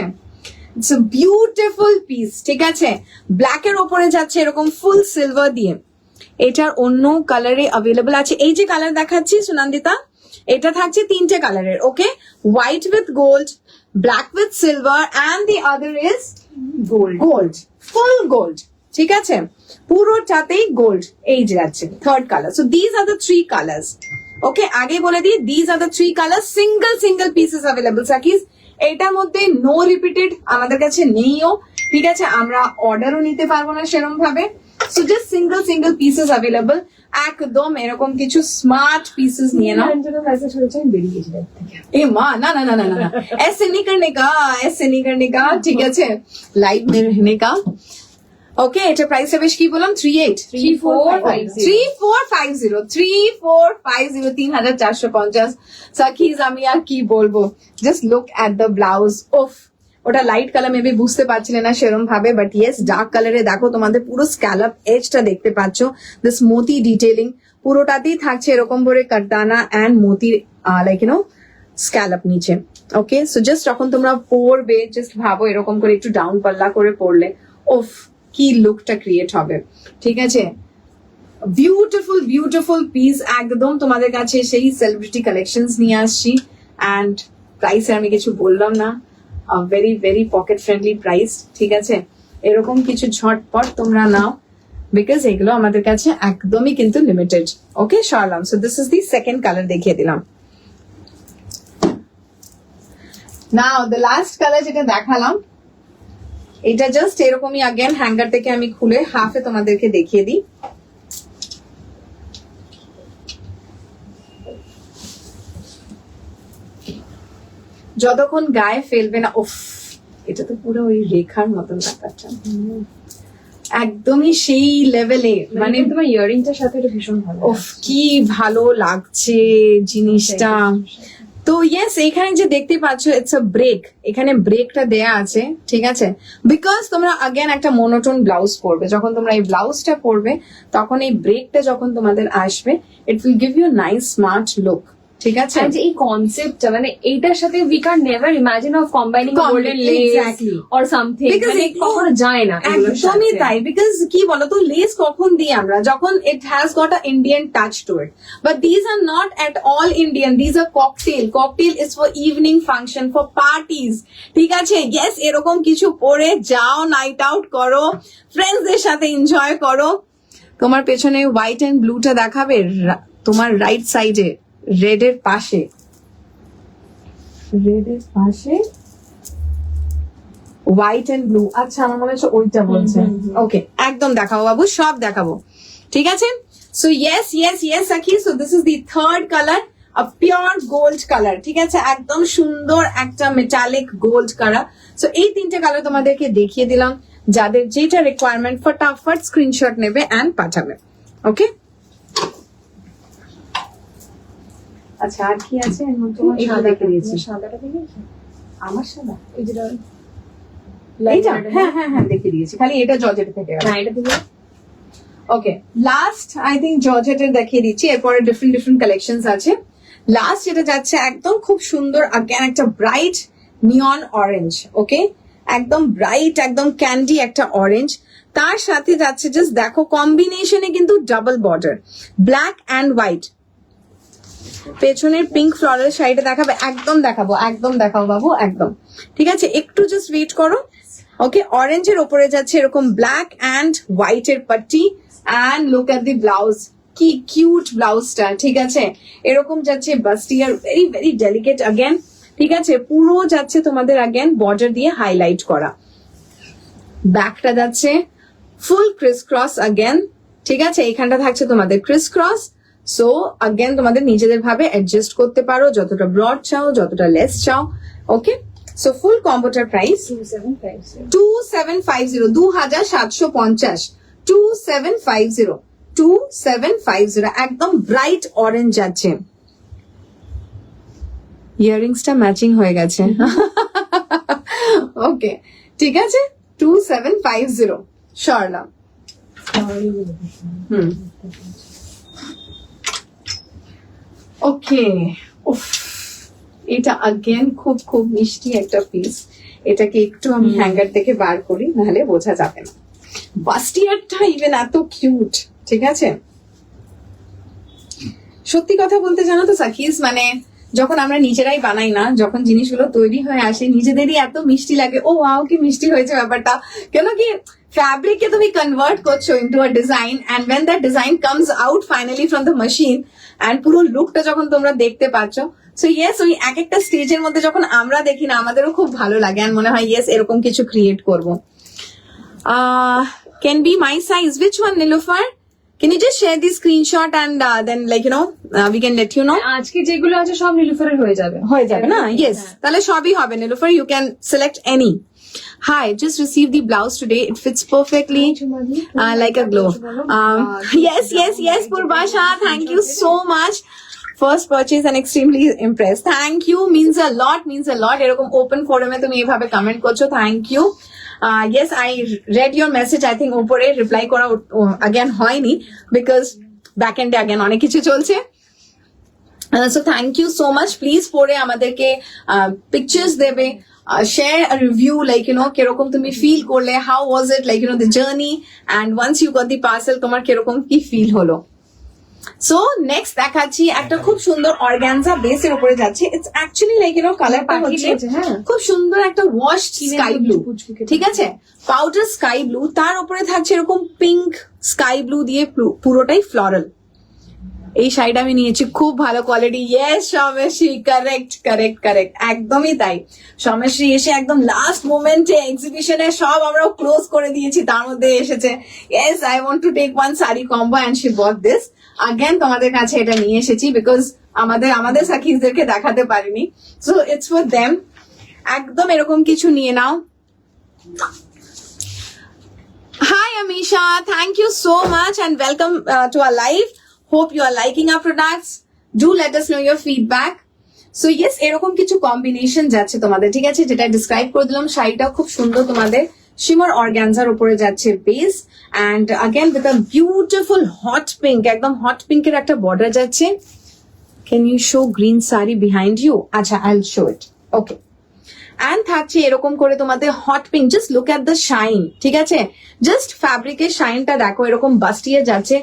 ইটস আ বিউটিফুল পিস। ঠিক আছে, ব্ল্যাক এর ওপরে যাচ্ছে এরকম ফুল সিলভার দিয়ে। এটার অন্য কালারে অ্যাভেলেবল আছে। এই যে কালার দেখাচ্ছি সুনন্দিতা, এটা থাকছে তিনটে কালারের, okay, white with gold, black with silver and the other is gold, full gold, ঠিক আছে, পুরোটাতেই গোল্ড। এই যে যাচ্ছে third colour. So these are the three colours, okay. আগে বলে দিই, these are the three colour, single pieces available সাকিজ। এটার মধ্যে নো রিপিটেড আমাদের কাছে নেইও, ঠিক আছে, আমরা অর্ডারও নিতে পারবো না সেরকম ভাবে। So just single pieces available, একদম এরকম কিছু স্মার্ট পিসেস নিয়ে নাও। মেসেজ হয়েছে আমি বেরিয়ে গেছি লাইফ থেকে। ए माँ ना ना ना ना ना ऐसे नहीं करने का ठीक है, लाइव में रहने का। ओके, এটা প্রাইস হবে কি বললাম, 3450 3450 সাকিজ। আমি আর কি বলবো, just look at the blouse. ওফ, ওটা লাইট কালার মেবি বুঝতে পারছিলে না সেরকম ভাবে, বাট ইয়েস ডার্ক কালারে দেখো তোমাদের পুরো স্ক্যালপ এজটা দেখতে পাচ্ছ, দিস মোতি ডিটেলিং পুরোটাতেই থাকছে এরকম করে কাটদানা অ্যান্ড মোতি লাইক ইউ নো স্ক্যালপ নিচে। ওকে, সো জাস্ট যখন তোমরা পরবে জাস্ট ভাবো এরকম করে একটু ডাউন পাল্লা করে পরলে ওফ কি লুকটা ক্রিয়েট হবে, ঠিক আছে। বিউটিফুল পিস, একদম তোমাদের কাছে সেই সেলিব্রিটি কালেকশনস নিয়ে আসছি। অ্যান্ড প্রাইসে আমি কিছু বললাম না, ভেরি পকেট ফ্রেন্ডলি প্রাইস, ঠিক আছে। এরকম কিছু ঝটপট তোমরা নাও, বিকজ এগুলো আমাদের কাছে একদমই কিন্তু লিমিটেড। ওকে, সরলাম। So this is the second colour দেখিয়ে দিলাম। নাও দ্য লাস্ট কালার যেটা দেখালাম, এটা জাস্ট এরকমই আগেন হ্যাঙ্গার থেকে আমি খুলে হাফে তোমাদেরকে দেখিয়ে দিই। যতক্ষণ গায়ে ফেলবে না, উফ, এটা তো পুরো ওই রেখার মতন ব্যাপারটা, একদমই সেই লেভেলে, মানে তোমার ইয়ারিংটার সাথে এটা ভীষণ ভালো। উফ, কি ভালো লাগছে জিনিসটা। তো ইয়েস, এখানে যে দেখতে পাচ্ছ ইটস আ ব্রেক, এখানে ব্রেকটা দেয়া আছে, ঠিক আছে, বিকজ তোমরা আগেন একটা মোনোটোন ব্লাউজ পরবে, যখন তোমরা এই ব্লাউজটা পরবে তখন এই ব্রেকটা যখন তোমাদের আসবে it will give you nice smart look, ঠিক আছে। যে এই কনসেপ্টটা, মানে এইটার সাথে we can never imagine of combining golden lace Exactly. Or something, Because মানে it- কখনো যায় না এগুলোর একদমই সাথে। তাই, বিকজ কি বলতো, লেস কখন দিই আমরা, যখন it has got a Indian touch to it, but these are not at all Indian, these are cocktail is for evening function, for parties, ঠিক আছে। ইয়েস, এরকম কিছু পরে যাও, নাইট আউট করো, ফ্রেন্ডসদের সাথে এনজয় করো। তোমার পেছনে হোয়াইট এন্ড ব্লুটা দেখাবে, তোমার রাইট সাইডে রেড এর পাশে হোয়াইট এন্ড ব্লু, আচ্ছা আমার মনে হচ্ছে ওইটা বলছে। ওকে, একদম দেখাবো বাবু, সব দেখাবো, ঠিক আছে। So yes Saki, so this is the third colour, a pure gold colour, ঠিক আছে, একদম সুন্দর একটা মেটালিক গোল্ড কালার। সো এই তিনটে কালার তোমাদেরকে দেখিয়ে দিলাম, যাদের যেটা রিকোয়ারমেন্ট ফটাফট স্ক্রিনশট নেবে অ্যান্ড পাঠাবে। ওকে, আচ্ছা আর কি আছে, তোমার সাদা দেখে দিয়েছি, সাদাটা দেখেছো? আমার সাদা এই যেটা এইটা, হ্যাঁ দেখে দিয়েছি, খালি এটা জর্জেট থেকে গেল। না, এটা থেকে ওকে, লাস্ট আই থিঙ্ক জর্জেটের দেখিয়ে দিচ্ছি, এরপরে ডিফারেন্ট কালেকশনস আছে। লাস্ট যেটা যাচ্ছে একদম খুব সুন্দর, আগেন একটা ব্রাইট নিয়ন অরেঞ্জ, ওকে, একদম ব্রাইট, একদম ক্যান্ডি একটা অরেঞ্জ, তার সাথে যাচ্ছে জাস্ট দেখো কম্বিনেশনে কিন্তু double border, black and white, পেছনের পিঙ্ক ফ্লোরাল শাড়িটা দেখাবে, একদম দেখাবো বাবু, একদম, ঠিক আছে, একটু জাস্ট ওয়েট করো। ওকে, অরেঞ্জের ওপরে যাচ্ছে এরকম ব্ল্যাক অ্যান্ড হোয়াইট এর পাট্টি, and look at the blouse, কি কিউট ব্লাউজটা, ঠিক আছে, এরকম যাচ্ছে বাস্টিয়ার, ভেরি ডেলিকেট আগেন, ঠিক আছে, পুরো যাচ্ছে তোমাদের আগেন বর্ডার দিয়ে হাইলাইট করা, ব্যাকটা যাচ্ছে ফুল ক্রিস ক্রস আগেন, ঠিক আছে, এখানটা থাকছে তোমাদের ক্রিস ক্রস। সো আগেন তোমাদের নিজেদের ভাবে অ্যাডজাস্ট করতে পারো, যতটা ব্রড চাও, যতটা লেস চাও। ওকে, সো ফুল কম্বোটার প্রাইস 2750, 2750, 2750, একদম ব্রাইট অরেঞ্জ আছে, ইয়ারিংসটা ম্যাচিং হয়ে গেছে। ওকে, ঠিক আছে, 2750 সরলাম। ওকে, উফ, এটা আগেন খুব মিষ্টি একটা পিস, এটাকে একটু আমি হ্যাঙ্গার থেকে বার করি, নাহলে বোঝা যাবে না। বাস্টিয়ারটা ইভেন এত কিউট, ঠিক আছে, সত্যি কথা বলতে জানো তো সাকিস, মানে যখন আমরা নিজেরাই বানাই না, যখন জিনিসগুলো তৈরি হয়ে আসে নিজেদেরই এত মিষ্টি লাগে, ও ওয়াও কি মিষ্টি হয়েছে ব্যাপারটা। কেন কি ফ্যাব্রিক কে তুমি কনভার্ট করছো into a design, and when that design comes out finally from the machine and পুরো লুকটা যখন তোমরা দেখতে পাচ্ছ, সো ইয়েস ওই এক একটা স্টেজের মধ্যে যখন আমরা দেখি না, আমাদেরও খুব ভালো লাগে and মনে হয় ইয়েস এরকম কিছু ক্রিয়েট করবো। Can be my size. Which one, Nilufar? Can you just share the screenshot and then like we can let you know? আজকে যেগুলো আছে সব নীলুফারের হয়ে যাবে। হয়ে যাবে না? Yes. তাহলে সবই হবে Nilufar. You can select any. Hi, just received the blouse today. It fits perfectly like a glow. Yes, Purbasha. Thank you so much. First purchase and extremely impressed. Thank you. Means a lot. এরকম open forum এ তুমি এইভাবে comment করছো। Thank you. Yes, I read your message. I think উপরে reply করা again হয়নি because back end again অনেক কিছু চলছে। So thank you so much. Please পরে আমাদেরকে pictures দেবে, share a review like কিরকম তুমি feel করলে, how was it like the journey, and once you got the parcel তোমার কিরকম কি feel হলো। সো নেক্সট দেখাচ্ছি একটা খুব সুন্দর অর্গানজা বেসের উপরে যাচ্ছে। ইটস অ্যাকচুয়ালি লাইক কালারটা হচ্ছে খুব সুন্দর একটা ওয়াশড স্কাই ব্লু, ঠিক আছে, পাউডার স্কাই ব্লু, তার উপরে থাকছে এরকম পিঙ্ক স্কাই ব্লু দিয়ে পুরোটাই ফ্লোরাল। এই শাড়িটা আমি নিয়েছি, খুব ভালো কোয়ালিটি। ইয়েস সমেশ্রী, কারেক্ট, একদমই তাই। সমেশ্রী এসে একদম লাস্ট মোমেন্টে এক্সিবিশনে সব আমরা ক্লোজ করে দিয়েছি, তার মধ্যে এসেছে yes I want to take one sari combo and she bought this. Again তোমাদের কাছে এটা নিয়ে এসেছি বিকজ আমাদের সাকিজদেরকে দেখাতে পারিনি, সো ইটস ফর দেম। একদম এরকম কিছু নিয়ে নাও। Hi Amisha, thank you so much and welcome to our live. Hope you are liking our products. Do let us know your feedback. So yes, এরকম কিছু কম্বিনেশন যাচ্ছে তোমাদের, ঠিক আছে, যেটা ডিসক্রাইব করে দিলাম। শাড়িটাও খুব সুন্দর তোমাদের শিমার অর্গানজার উপরে যাচ্ছে base, and again with a beautiful hot pink, একদম হট পিঙ্কের একটা বর্ডার যাচ্ছে। Can you show green saree behind you? আচ্ছা, I'll show it. Okay. And থাকছে এরকম করে তোমাদের hot pink. Just look at the shine, ঠিক আছে, জাস্ট ফ্যাব্রিকের শাইনটা দেখো, এরকম বাস্টিয়ে যাচ্ছে।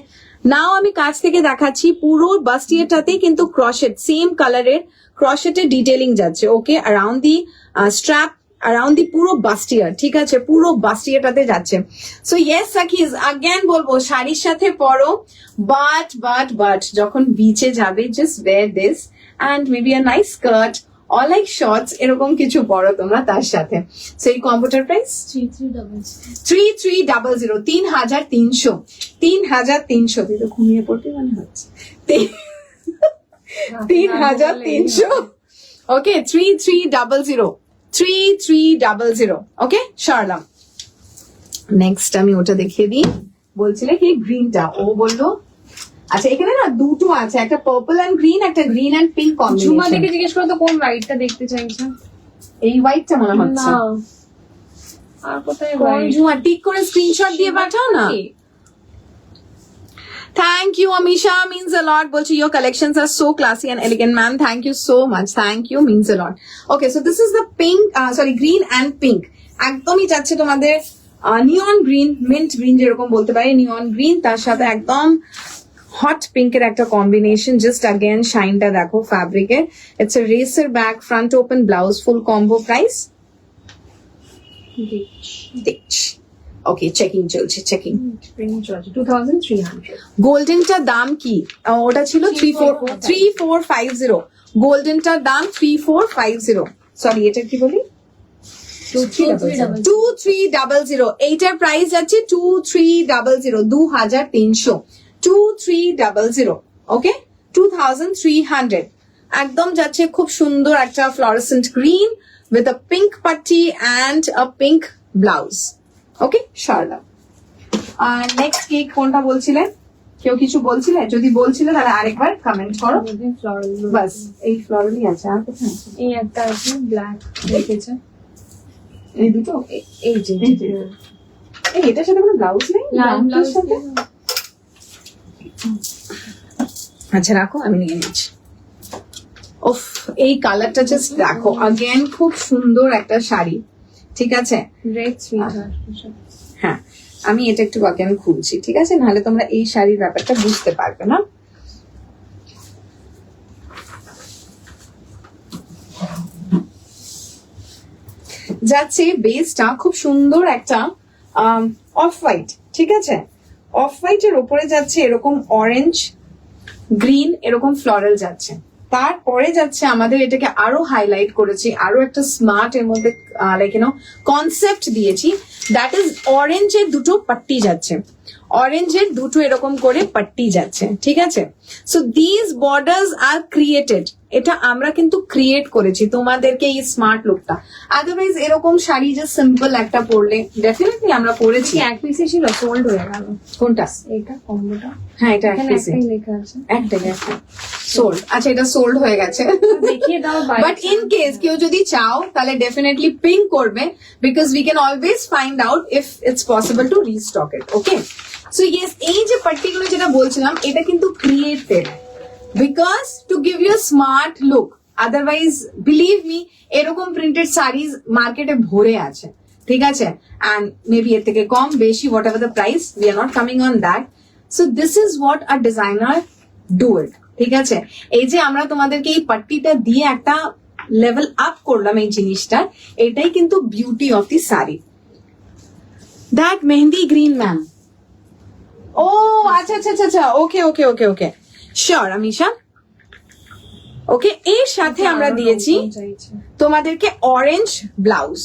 নাও আমি কাছ থেকে দেখাচ্ছি, পুরো বাস্টিয়েটাতেই কিন্তু ক্রশেট, সেম কালারের ক্রশেটের ডিটেলিং যাচ্ছে। Okay, around the strap, around the পুরো বাস্টিয়ার, ঠিক আছে, পুরো বাস্টিয়াটাতে যাচ্ছে। সো ইয়েস সাকিজ, আগেন বলবো শাড়ির সাথে পরো, বাট যখন বিচে যাবে just wear this and maybe a nice skirt or like shorts, এরকম কিছু পরো তোমরা তার সাথে। সো এই কম্পিউটার প্রাইস 3300, 3300 তুই তো ঘুমিয়ে পড়তে মনে হচ্ছে। 3300, ওকে, 3300 ওকে সরলাম। নেক্সট আমি ওটা দেখিয়ে দিই, বলছিলে কি গ্রিনটা, ও বললো আচ্ছা এখানে না দুটো আছে, একটা পার্পল এন্ড গ্রিন, একটা green and pink combination. Jhuma দেখে জিজ্ঞেস করো তো কোন হোয়াইটটা দেখতে চাইছো? এই হোয়াইটটা মনে হচ্ছে। না, আর কোথায় কোন হোয়াইট? ঝুমা টিক করে স্ক্রিনশট দিয়ে পাঠাও না। Thank you, Amisha, means a lot. Bolchi, your collections are so classy and elegant, ma'am. Thank you so much. Thank you, means a lot. Okay, so this is the pink, green and pink. একদমই যাচ্ছে তোমাদের নিয়ন green, mint green যেরকম বলতে পারি, নিয়ন green, তার সাথে একদম hot পিঙ্কের একটা কম্বিনেশন। জাস্ট अगेन শাইনটা দেখো ফ্যাব্রিকের। It's a racer back, front open blouse, full combo. Price okay, checking চলছে, চেকিং। 2300। গোল্ডেনটার দাম কি? ওটা ছিল 3450। গোল্ডেনটার দাম 3450। সরি, এটা কি বলি 2300। এইটার প্রাইস যাচ্ছে 2300, 2300, 2300। ওকে, 2300 একদম যাচ্ছে। খুব সুন্দর একটা fluorescent green with a pink পাট্টি and a pink blouse. Okay সরলাম। আর নেক্সট কেক কোনটা বলছিলে? কেউ কিছু বলছিলে? যদি বলছিলে তাহলে আরেকবার কমেন্ট করো। বাস এই ফ্লোরালই আছে, আর কোথায় আছে? এই একটা আছে ব্ল্যাক রেখেছে, এই দুটো, এই যে এই এটার সাথে কোনো ব্লাউজ নেই। ব্লাউজ আচ্ছা রাখো, আমি নিয়ে নিচ্ছি। ওফ, এই কালারটা জাস্ট দেখো, अगेन খুব সুন্দর একটা শাড়ি, ঠিক আছে। Red sweater. হ্যাঁ, আমি এটা একটু अगेन খুলছি, ঠিক আছে, নাহলে তোমরা এই শাড়ির ব্যাপারটা বুঝতে পারবে না। যাচ্ছে বেসটা খুব সুন্দর একটা অফ হোয়াইট, ঠিক আছে, অফ হোয়াইটের ওপরে যাচ্ছে এরকম অরেঞ্জ গ্রিন এরকম ফ্লোরাল যাচ্ছে। তারপরে যাচ্ছে আমাদের এটাকে আরো হাইলাইট করেছি, আরো একটা স্মার্ট এর মধ্যে লাইক ইউনো কনসেপ্ট দিয়েছি, দ্যাট ইজ অরেঞ্জের দুটো পাট্টি যাচ্ছে, অরেঞ্জের দুটো এরকম করে পাট্টি যাচ্ছে, ঠিক আছে। So this borders R created, এটা আমরা কিন্তু ক্রিয়েট করেছি তোমাদেরকে এই স্মার্ট লুকটা। আদারওয়াইজ এরকম শাড়ি যে সিম্পল একটা পরলে ডেফিনেটলি আমরা পরেছি। এক পিসে ছিল, সোল্ড হয়ে গেল। কোনটা? এইটা কম্বোটা, হ্যাঁ এটা এখানে একটাই লেখা আছে। একটাই একটা সোল্ড। আচ্ছা এটা সোল্ড হয়ে গেছে। দেখিয়ে দাও। বাট ইন কেস কেউ যদি চাও তাহলে ডেফিনেটলি পিং করবে, because we can always find out if it's possible to restock it. Okay, so yes, এই যে পার্টিকুলার যেটা বলছিলাম এটা কিন্তু created because to give you smart look. Otherwise believe me এরকম প্রিন্টেড শাড়িজ মার্কেটে ভরে আছে, ঠিক আছে, অ্যান্ড মেবি এর থেকে কম বেশি what ever the price, we are not coming on that. So this is what a designer do it, ঠিক আছে। এই যে আমরা তোমাদেরকে এই পাট্টিটা দিয়ে একটা লেভেল আপ করলাম এই জিনিসটা, এটাই কিন্তু beauty of the sari. That mehendi green ma'am, oh আচ্ছা আচ্ছা আচ্ছা, ওকে ওকে ওকে ওকে, শিওর আমিশা। ওকে, এর সাথে আমরা দিয়েছি তোমাদেরকে অরেঞ্জ ব্লাউজ,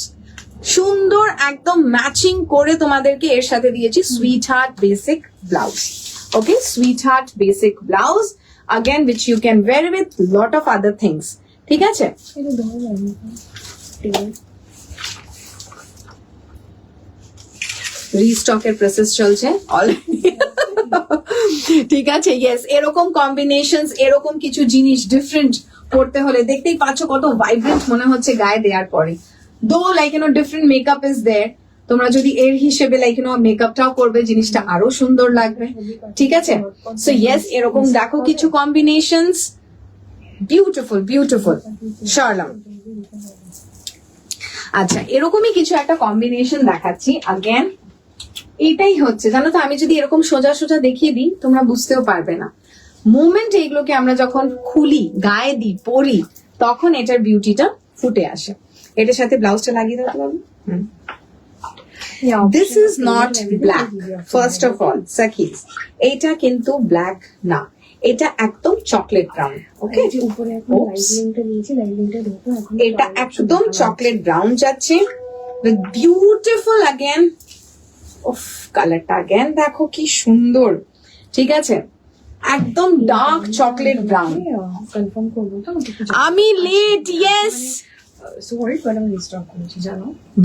সুন্দর একদম ম্যাচিং করে তোমাদেরকে এর সাথে দিয়েছি sweet heart basic blouse. Okay, sweet heart basic blouse again which you can wear with lot of other things, ঠিক আছে। রিস্টকের প্রসেস চলছে অলরেডি, ঠিক আছে। ইয়েস, এরকম কম্বিনেশনস, এরকম কিছু জিনিস ডিফারেন্ট করতে হলে দেখতেই পাচ্ছ কত ভাইব্রেন্ট মনে হচ্ছে গায়ে দেওয়ার পরে। Though like you know different makeup is there, তোমরা যদি এর হিসেবে লাইক ইউ নো মেকআপটাও করবে জিনিসটা আরো সুন্দর লাগবে, ঠিক আছে। সো ইয়েস, এরকম দেখো কিছু কম্বিনেশনস, বিউটিফুল বিউটিফুল শার্লাম। আচ্ছা, এরকমই কিছু একটা কম্বিনেশন দেখাচ্ছি আগেন। এটাই হচ্ছে, জানো তো, আমি যদি এরকম সোজা সোজা দেখিয়ে দিই তোমরা বুঝতেও পারবে না। মোমেন্ট এইগুলোকে আমরা যখন খুলি, গায়ে দিই, পরি, তখন এটার বিউটিটা ফুটে আসে। এটার সাথে ব্লাউজটা লাগিয়ে দিতে পারবো। This is not black, first of all সাকিজ, এটা কিন্তু ব্ল্যাক না, এটা একদম চকলেট ব্রাউন। ওকে, এটা একদম চকলেট ব্রাউন যাচ্ছে, বিউটিফুল অ্যাগেন। উফ, কালারটা অ্যাগেন দেখো কি সুন্দর, ঠিক আছে, একদম ডার্ক চকলেট ব্রাউন। আমি লেট, ইয়েস,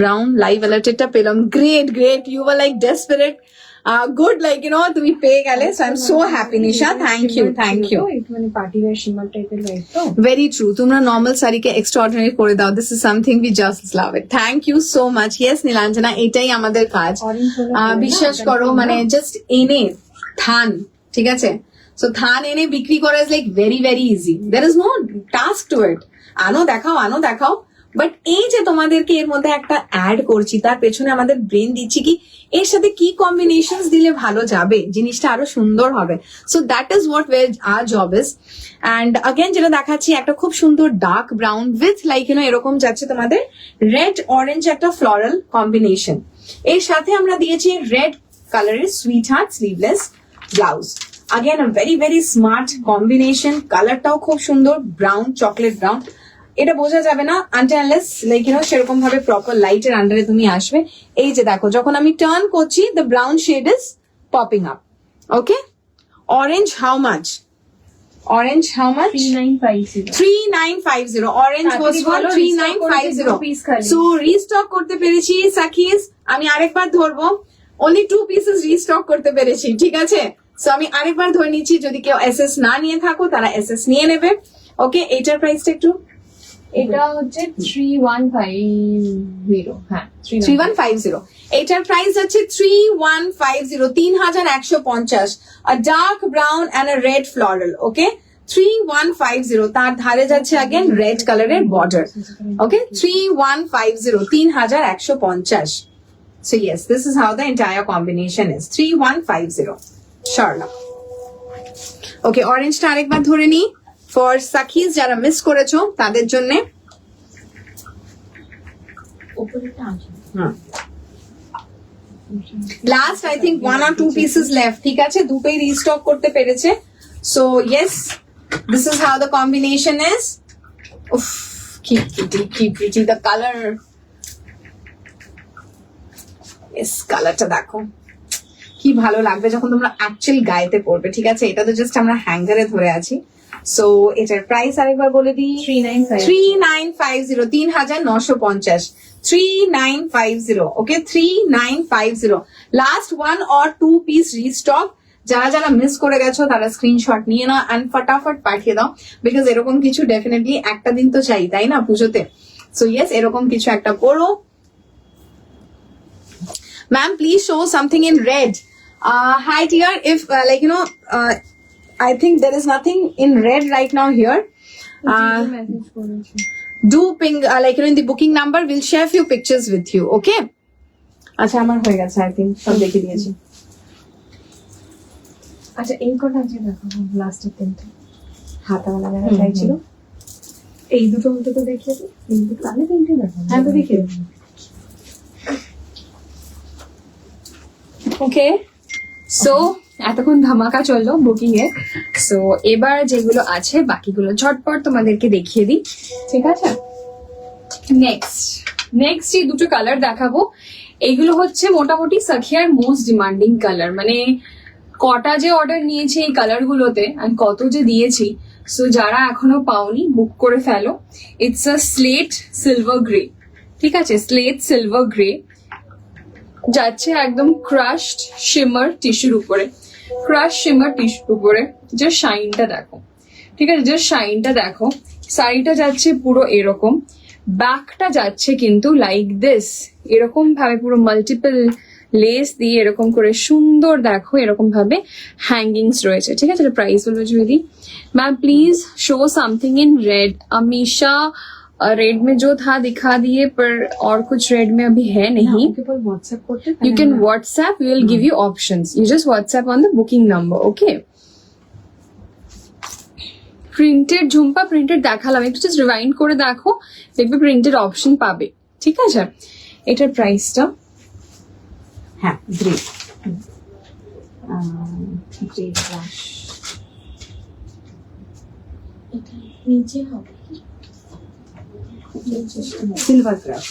ব্রাউন লাইভ অ্যালার্টেডটা পেলাম, great great, you are like desperate, good, like you know তুমি পেয়ে গেলে, so I am so happy Nisha, thank you thank you. মানে পার্টি ওয়্যার শিমার টাইপের লাইট তো, ভেরি ট্রু, তোমরা নর্মাল শাড়িকে এক্সট্রাঅর্ডিনারি করে দাও, this is something we just love it, thank you so much. Yes Nilanjana, এটাই আমাদের কাজ, বিশ্বাস করো, মানে জাস্ট এনে থান, ঠিক আছে, সো থান এনে বিক্রি করা is like very very easy, there is no task to it, আনো দেখাও। বাট এই যে তোমাদেরকে এর মধ্যে একটা অ্যাড করছি, তার পেছনে আমাদের ব্রেন দিচ্ছি কি এর সাথে কি কম্বিনেশনস দিলে ভালো যাবে, জিনিসটা আরো সুন্দর হবে। So that is what our job is. And again যেটা দেখাচ্ছি একটা খুব সুন্দর dark brown with like you know এরকম যাচ্ছে তোমাদের রেড অরেঞ্জ একটা ফ্লোরাল কম্বিনেশন। এর সাথে আমরা দিয়েছি রেড কালারের sweet heart sleeveless blouse. Again a very very smart combination, কালারটাও খুব সুন্দর, ব্রাউন, চকলেট ব্রাউন। এটা বোঝা যাবে না until unless like you know সেরকম ভাবে প্রপার লাইটের আন্ডারে তুমি আসবে। এই যে দেখো, যখন আমি টার্ন করছি the brown shade is popping up. Okay, orange how much? Orange how much? 3950 3950। Orange was for 3950। So restock করতে পেরেছি সাকিজ, আমি আরেকবার ধরবো, অনলি 2 পিসেস রিস্টক করতে পেরেছি, ঠিক আছে। সো আমি আরেকবার ধরে নিচ্ছি, যদি কেউ এসএস না নিয়ে থাকো তারা এসএস নিয়ে নেবে। ওকে, এইটার প্রাইসটা একটু, এটা হচ্ছে 3150, হ্যাঁ 3150। এটার প্রাইস আছে 3150, 3150। A dark brown and a red floral. Okay, 3150। তার ধারে যাচ্ছে अगेन রেড কালারের বর্ডার। Okay, 3150, 3150। So yes, this is how the entire combination is, 3150 Charlotte. Okay, অরেঞ্জটা আরেকবার ধরে নি ফর সাকিজ, যারা মিস করেছো তাদের জন্য। ওপরেরটা আছে last I think 1 or 2 pieces left, ঠিক আছে, দুটোই রিস্টক করতে পেরেছে। So yes, this is how the combination is. উফ, কি প্রিটি দ্য কালার। ইয়েস, কালারটা দেখো কি ভালো লাগবে যখন তোমরা অ্যাকচুয়ালি গায়েতে পরবে, ঠিক আছে। এটা তো জাস্ট আমরা হ্যাঙ্গারে ধরে আছি। সো এটার প্রাইস আরেকবার বলে দিই, 3950, 3950, 3950, ওকে, 3950। Last 1 or 2 piece restock. যারা মিস করে গেছো তারা স্ক্রিনশট নিয়ে নাও এন্ড ফটাফট পাঠিয়ে দাও, বিকজ এরকম কিছু ডেফিনেটলি একটা দিন তো চাই, তাই না, পুজোতে। সো ইয়েস, এরকম কিছু একটা পরো। Ma'am, please show something in red. Hi dear, if I think there is nothing in red right now here. Message করেছে Do ping in the booking number, we'll share few pictures with you, okay? আচ্ছা, আমার হয়ে গেছে, I think সব দেখে দিয়েছি। আচ্ছা এই কটা আছে দেখো লাস্টের তিনটে হাতাওয়ালা যারা চাইছিল এই দুটো অন্তত দেখিয়ে দিই এই দুটো তাহলে তিনটে দেখো হ্যাঁ, তো দেখিয়ে দিই। ওকে, সো এতক্ষণ ধামাকা চললো বুকিং এ। সো এবার যেগুলো আছে বাকিগুলো ঝটপট তোমাদেরকে দেখিয়ে দিই, ঠিক আছে। নেক্সট এই দুটো কালার দেখাবো। এইগুলো হচ্ছে মোটামুটি সাখিয়ার মোস্ট ডিমান্ডিং কালার, মানে কটা যে অর্ডার নিয়েছি এই কালার গুলোতে আর কত যে দিয়েছি। সো যারা এখনো পাওনি বুক করে ফেলো। It's a slate silver grey, ঠিক আছে, স্লেট সিলভার গ্রে যাচ্ছে একদম ক্রাশড শিমার টিস্যুর উপরে, ক্রাশ শিমার টিস্যুর উপরে। যে শাইনটা দেখো, ঠিক আছে, যে শাইনটা দেখো। শাড়িটা যাচ্ছে পুরো এরকম, ব্যাকটা যাচ্ছে কিন্তু লাইক দিস, এরকম ভাবে পুরো মাল্টিপল লেস দিয়ে এরকম করে সুন্দর দেখো, এরকম ভাবে হ্যাঙ্গিংস রয়েছে, ঠিক আছে। প্রাইস বলবো যদি ma'am please show something in red. Amisha red में जो था दिखा दिए, पर और कुछ रेड में अभी है नहीं। কেবল হোয়াটসঅ্যাপ করতে You can WhatsApp, we will give you options. You just WhatsApp on the booking number, okay? Printed Jhumpa, printed দেখালাম, একটু জাস্ট রিভাইন্ড করে দেখো, দেখবে প্রিন্টেড অপশন পাবে, ঠিক আছে। এটার প্রাইসটা হ্যাঁ, গ্রে ফ্ল্যাশ এটা নিচে হবে সিলভার ক্রাশ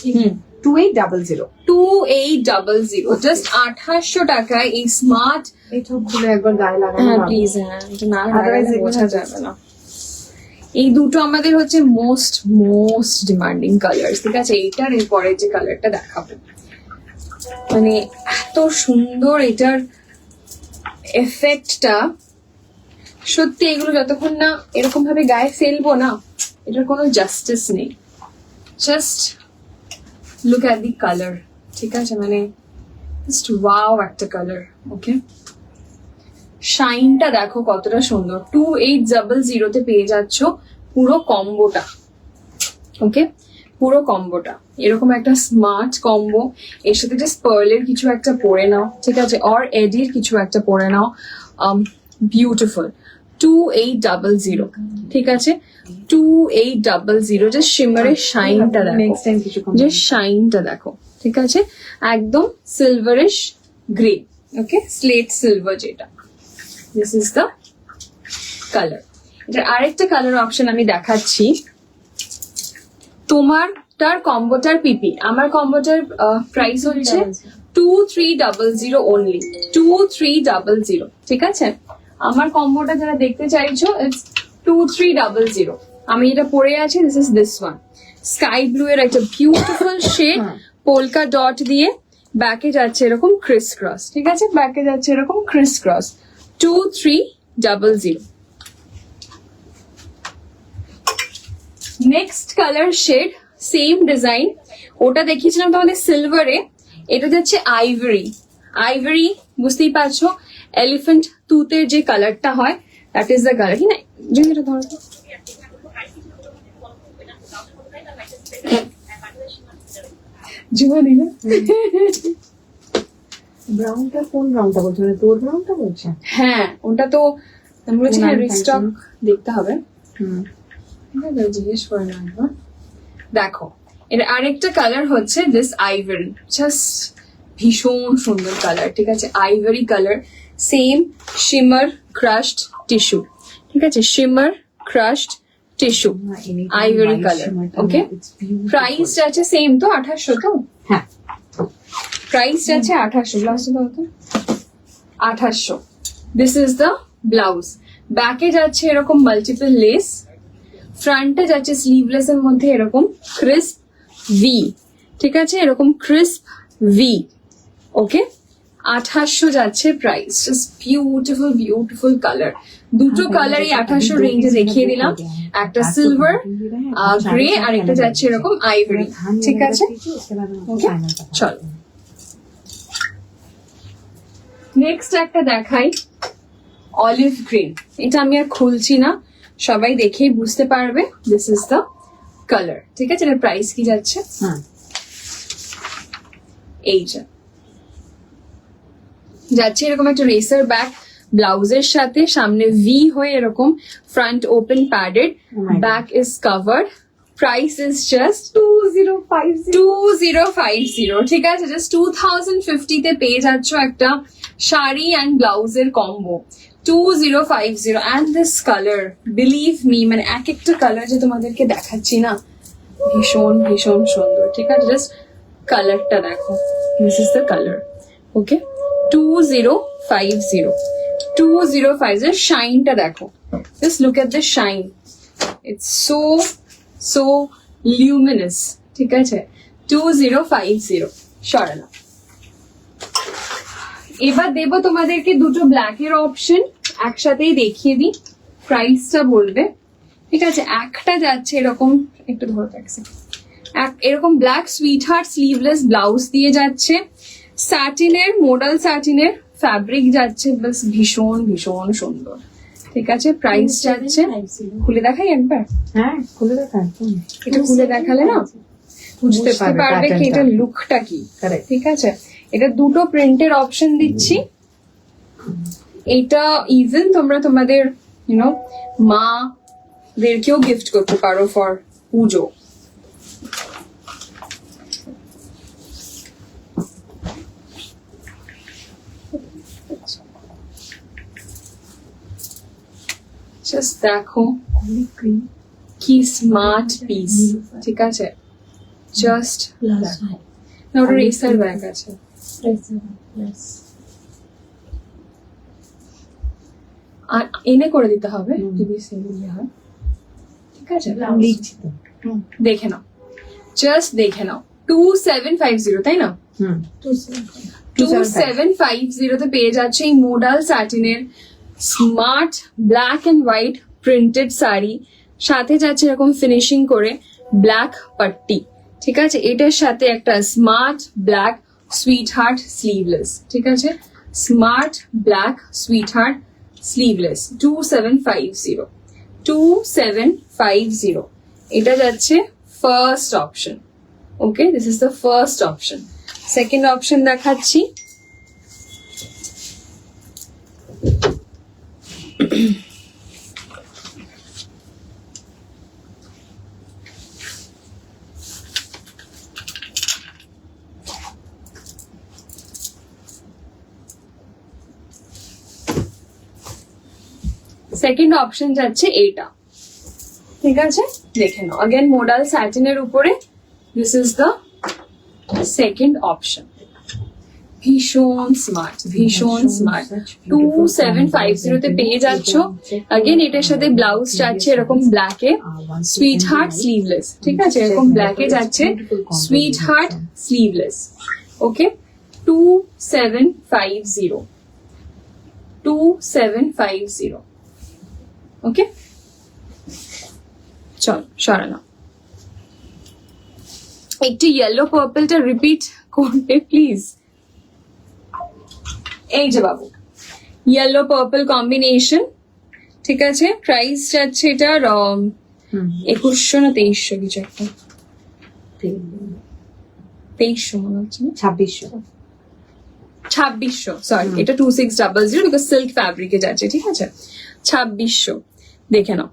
2800। 2800, জাস্ট 2800 টাকায় এই স্মার্ট। এটাও খুলে একবার গায়ে লাগানো। হ্যাঁ প্লিজ, হ্যাঁ, এটা না Otherwise লাগালে বোঝা যাবে না। এই দুটো আমাদের হচ্ছে মোস্ট ডিমান্ডিং কালার, ঠিক আছে। এইটার এরপরে যে কালারটা দেখাবো, মানে এত সুন্দর এটার এফেক্টটা, সত্যি এগুলো যতক্ষণ না এরকম ভাবে গায়ে ফেলবো না, এটার কোনো জাস্টিস নেই। Just look at the colour, ঠিক আছে, মানে জাস্ট ওয়াও একটা কালার, ওকে। শাইনটা দেখো কতটা সুন্দর। 2800 তে পেয়ে যাচ্ছ পুরো কম্বোটা, ওকে, পুরো কম্বোটা এরকম একটা স্মার্ট কম্বো। এর সাথে যে স্পার্লের কিছু একটা পরে নাও, ঠিক আছে, অর এডির কিছু একটা পরে নাও, বিউটিফুল। 2800, ঠিক আছে, 2800। যে শিমারের শাইনটা দেখো, নেক্সট টাইম কিছু কম। যে শাইনটা দেখো, ঠিক আছে, একদম সিলভারিশ গ্রে, ওকে, স্লেট সিলভার যেটা। This is the colour. এটার আরেকটা কালার অপশন আমি দেখাচ্ছি। তোমারটার কম্বোটার পিপি, আমার কম্বোটার প্রাইস হচ্ছে 2300 অনলি, 2300, ঠিক আছে। আমার কম্বোটা যারা দেখতে চাইছো, ইটস 2300। আমি এটা পরে আছি, this is this one, sky blue এর একটা বিউটিফুল শেড, পোলকা ডট দিয়ে, ব্যাকে যাচ্ছে এরকম ক্রিস ক্রস, ঠিক আছে, ব্যাকে যাচ্ছে এরকম criss cross, 2300। Next colour shade, same design, ওটা দেখিয়েছিলাম তোমাদের সিলভারে, এটা যাচ্ছে আইভরি। আইভরি বুঝতেই পারছো, এলিফেন্ট তুতের যে কালারটা হয়, দ্যাট ইজ দ্য কালার। কি না, যদি এটা ধরো তো। জুমা দিল। ব্রাউনটা কোন ব্রাউনটা বলছো, মানে তোর ব্রাউনটা বলছে? হ্যাঁ, ওটা তো আমি বলছি হ্যাঁ, রিস্টক দেখতে হবে, হুম, ঠিক আছে, জিজ্ঞেস করে না একবার। দেখো এর আরেকটা কালার হচ্ছে দিস আইভরি, জাস্ট ভীষণ সুন্দর কালার, ঠিক আছে, ivory colour, same shimmer crushed tissue, ঠিক আছে, shimmer crushed tissue, ivory colour. Okay, price আছে সেম তো 2800 তো? হ্যাঁ, প্রাইস আছে 2800, ব্লাউজটা দাও তো, 2800। This is the blouse. ব্যাকে যাচ্ছে এরকম মাল্টিপল লেস, ফ্রন্টে যাচ্ছে স্লিভলেস এর মধ্যে এরকম ক্রিস্প ভি, ঠিক আছে, এরকম ক্রিস্প ভি। ওকে, 2800 যাচ্ছে price. Just beautiful beautiful colour, দুটো কালারই 2800 রেঞ্জে দেখিয়ে দিলাম, একটা সিলভার গ্রে আর একটা যাচ্ছে এরকম আইভরি, ঠিক আছে। ওকে, চলো নেক্সট একটা দেখাই, অলিভ গ্রিন। এটা আমি আর খুলছি না, সবাই দেখেই বুঝতে পারবে দিস ইজ দ্য কালার, ঠিক আছে। এটার প্রাইস কি যাচ্ছে? এইটা যাচ্ছে এরকম একটা রেসার ব্যাক ব্লাউজের সাথে, সামনে ভি হয়ে এরকম, front open padded, back is covered. Price is just 2050, ঠিক আছে, জাস্ট 2050 তে পেয়ে যাচ্ছ একটা শাড়ি অ্যান্ড ব্লাউজের combo, 2050। And this colour, believe me, মানে এক একটা কালার যে তোমাদেরকে দেখাচ্ছি না, ভীষণ ভীষণ সুন্দর, ঠিক আছে। জাস্ট কালারটা দেখো, this is the colour. Okay, 2050, শাইনটা দেখো, just look at the shine, it's so luminous, ঠিক আছে। 2050 সরানো। এবার দেবো তোমাদেরকে দুটো ব্ল্যাকের অপশন, একসাথেই দেখিয়ে দিই, প্রাইসটা বলবে, ঠিক আছে। একটা যাচ্ছে এরকম, একটু ধরো এরকম black sweet heart sleeveless blouse দিয়ে যাচ্ছে, স্যাটিনের, মোডাল স্যাটিনের ফ্যাব্রিক যাচ্ছে, বাস ভীষণ ভীষণ সুন্দর, ঠিক আছে। প্রাইস যাচ্ছে, খুলে দেখাই একবার, হ্যাঁ খুলে দেখা, এটা খুলে দেখালে না বুঝতে পারবে কি এটা লুকটা কি, ঠিক আছে। এটা দুটো প্রিন্টের অপশন দিচ্ছি, এটা ইভেন তোমরা তোমাদের মাদেরকেও গিফট করতে পারো ফর পুজো। জাস্ট দেখো কি স্মার্ট পিস, ঠিক আছে, জাস্ট না, ওটা রেসার ব্যাগ আছে, আর এনে করে দিতে হবে যদি সেগুলি হয়, ঠিক আছে। দেখে নাও, জাস্ট দেখে নাও, 2750, তাই না? 2750 তে পেয়ে যাচ্ছে এই মোডাল স্যাটিনের smart black and white printed sari, সাথে যাচ্ছে এরকম ফিনিশিং করে ব্ল্যাক পাট্টি, ঠিক আছে। এটার সাথে একটা smart black sweet heart sleeveless, ঠিক আছে, smart black sweet heart sleeveless, 2750। এটা যাচ্ছে first option. Okay, this is the first option. Second option দেখাচ্ছি, সেকেন্ড অপশন যাচ্ছে এইটা, ঠিক আছে, দেখে নাও, अगेन মোডাল স্যাটিনের উপরে, this is the second option. ভীষণ স্মার্ট, ভীষণ স্মার্ট, 2750 তে পেয়ে যাচ্ছ। अगेन এটার সাথে ব্লাউজ যাচ্ছে এরকম ব্ল্যাকে, সুইট হার্ট স্লিভলেস, ঠিক আছে, এরকম ব্ল্যাকে যাচ্ছে সুইট হার্ট স্লিভলেস। ওকে, 2750। ওকে, চল সরানো। একটু ইয়েলো পার্পলটা রিপিট করবে প্লিজ। এই যে বাবু, ইয়েলো পার্পল কম্বিনেশন, ঠিক আছে। প্রাইস যাচ্ছে এটার 2100 না 2300 কিছু একটা, 2300 মনে হচ্ছে, 2600 সরি, এটা 2600 বিকজ সিল্ক ফ্যাব্রিকে যাচ্ছে, ঠিক আছে, 2600 দেখে নাও।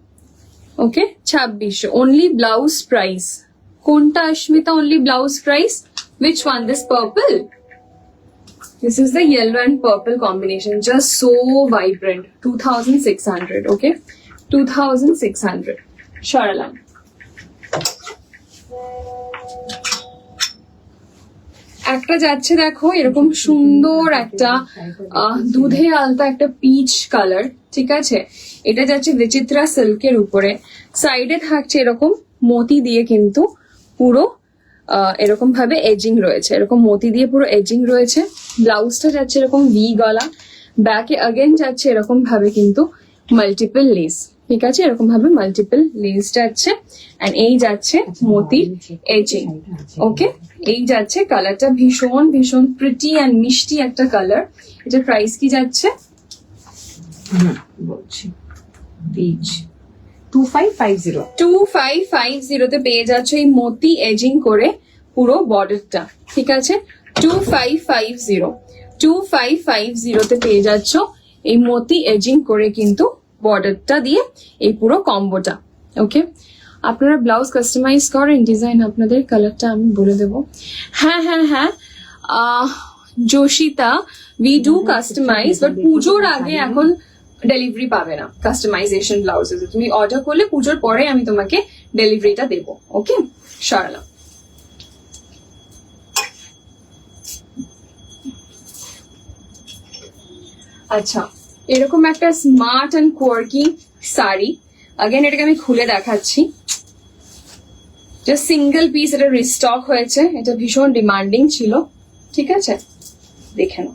ওকে, 2600 অনলি ব্লাউজ প্রাইস, কোনটা অস্মিতা only blouse price? Which one? This purple? This is the yellow and purple combination, just so vibrant. 2600, okay? 2600. Sharalam. একটা যাচ্ছে দেখো এরকম সুন্দর একটা দুধে আলতা একটা পিচ কালার, ঠিক আছে? এটা যাচ্ছে বিচিত্রা সিল্কের উপরে, সাইডে থাকছে এরকম মতি দিয়ে কিন্তু পুরো এরকম ভাবে এজিং রয়েছে, এরকম মতি দিয়ে পুরো এজিং রয়েছে। ব্লাউজটা যাচ্ছে এরকম ভি গলা, ব্যাকে अगेन যাচ্ছে এরকম ভাবে কিন্তু মাল্টিপল লেস, ঠিক আছে? এরকম ভাবে মাল্টিপল লেস যাচ্ছে, এন্ড এই যাচ্ছে মতির এজিং, ওকে? এই যাচ্ছে কালারটা ভীষণ ভীষণ প্রিটি এন্ড মিষ্টি একটা কালার। এটার প্রাইস কি যাচ্ছে? বলছি পিচ 2550 2550 তে পেয়ে যাচ্ছ এই মতি এজিং করে পুরো বর্ডারটা, ঠিক আছে? 2550 তে পেয়ে যাচ্ছ এই মতি এজিং করে কিন্তু বর্ডারটা দিয়ে এই পুরো কম্বোটা, ওকে? আপনারা ব্লাউজ কাস্টমাইজ করেন ডিজাইন আপনাদের? কালারটা আমি বলে দেবো। হ্যাঁ হ্যাঁ হ্যাঁ, Joshita, we do customise, but পুজোর আগে এখন ডেলিভারি পাবে না কাস্টমাইজেশন ব্লাউজেস। তুমি অর্ডার করলে পুজোর পরে আমি তোমাকে ডেলিভারিটা দেবো, ওকে? সরলা। আচ্ছা, এরকম একটা smart and quirky sari, again এটাকে আমি খুলে দেখাচ্ছি। জাস্ট সিঙ্গেল পিস, এটা রিস্টক হয়েছে, এটা ভীষণ ডিমান্ডিং ছিল, ঠিক আছে? দেখে নাও,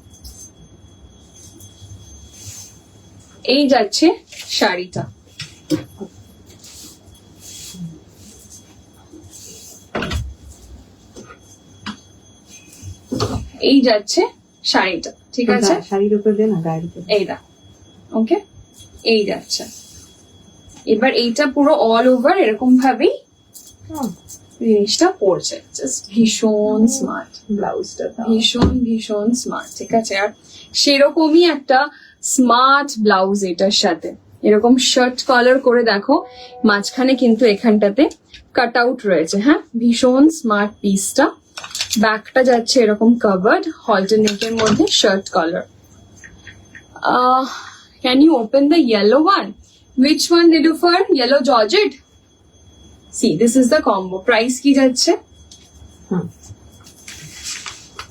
এই যাচ্ছে শাড়িটা। এই যাচ্ছে শাড়িটা, ঠিক আছে? শাড়ির উপর দে না, গায়ের উপর। এই দা, ওকে? এই যাচ্ছে। এবার এইটা পুরো অল ওভার এরকম ভাবেই জিনিসটা পড়ছে, জাস্ট ভীষণ স্মার্ট ব্লাউজটা ভীষণ ভীষণ স্মার্ট, ঠিক আছে? আর সেরকমই একটা স্মার্ট ব্লাউজ এটার সাথে, এরকম শার্ট কলার করে দেখো, মাঝখানে কিন্তু এখানটাতে কাট আউট রয়েছে, হ্যাঁ? ভীষণ স্মার্ট পিসটা। ব্যাকটা যাচ্ছে এরকম কাভার্ড হল্টার নেকের মধ্যে shirt collar. Can you open the yellow one? Which one did you for? Yellow Georgette? See, this is the combo. Price কি যাচ্ছে?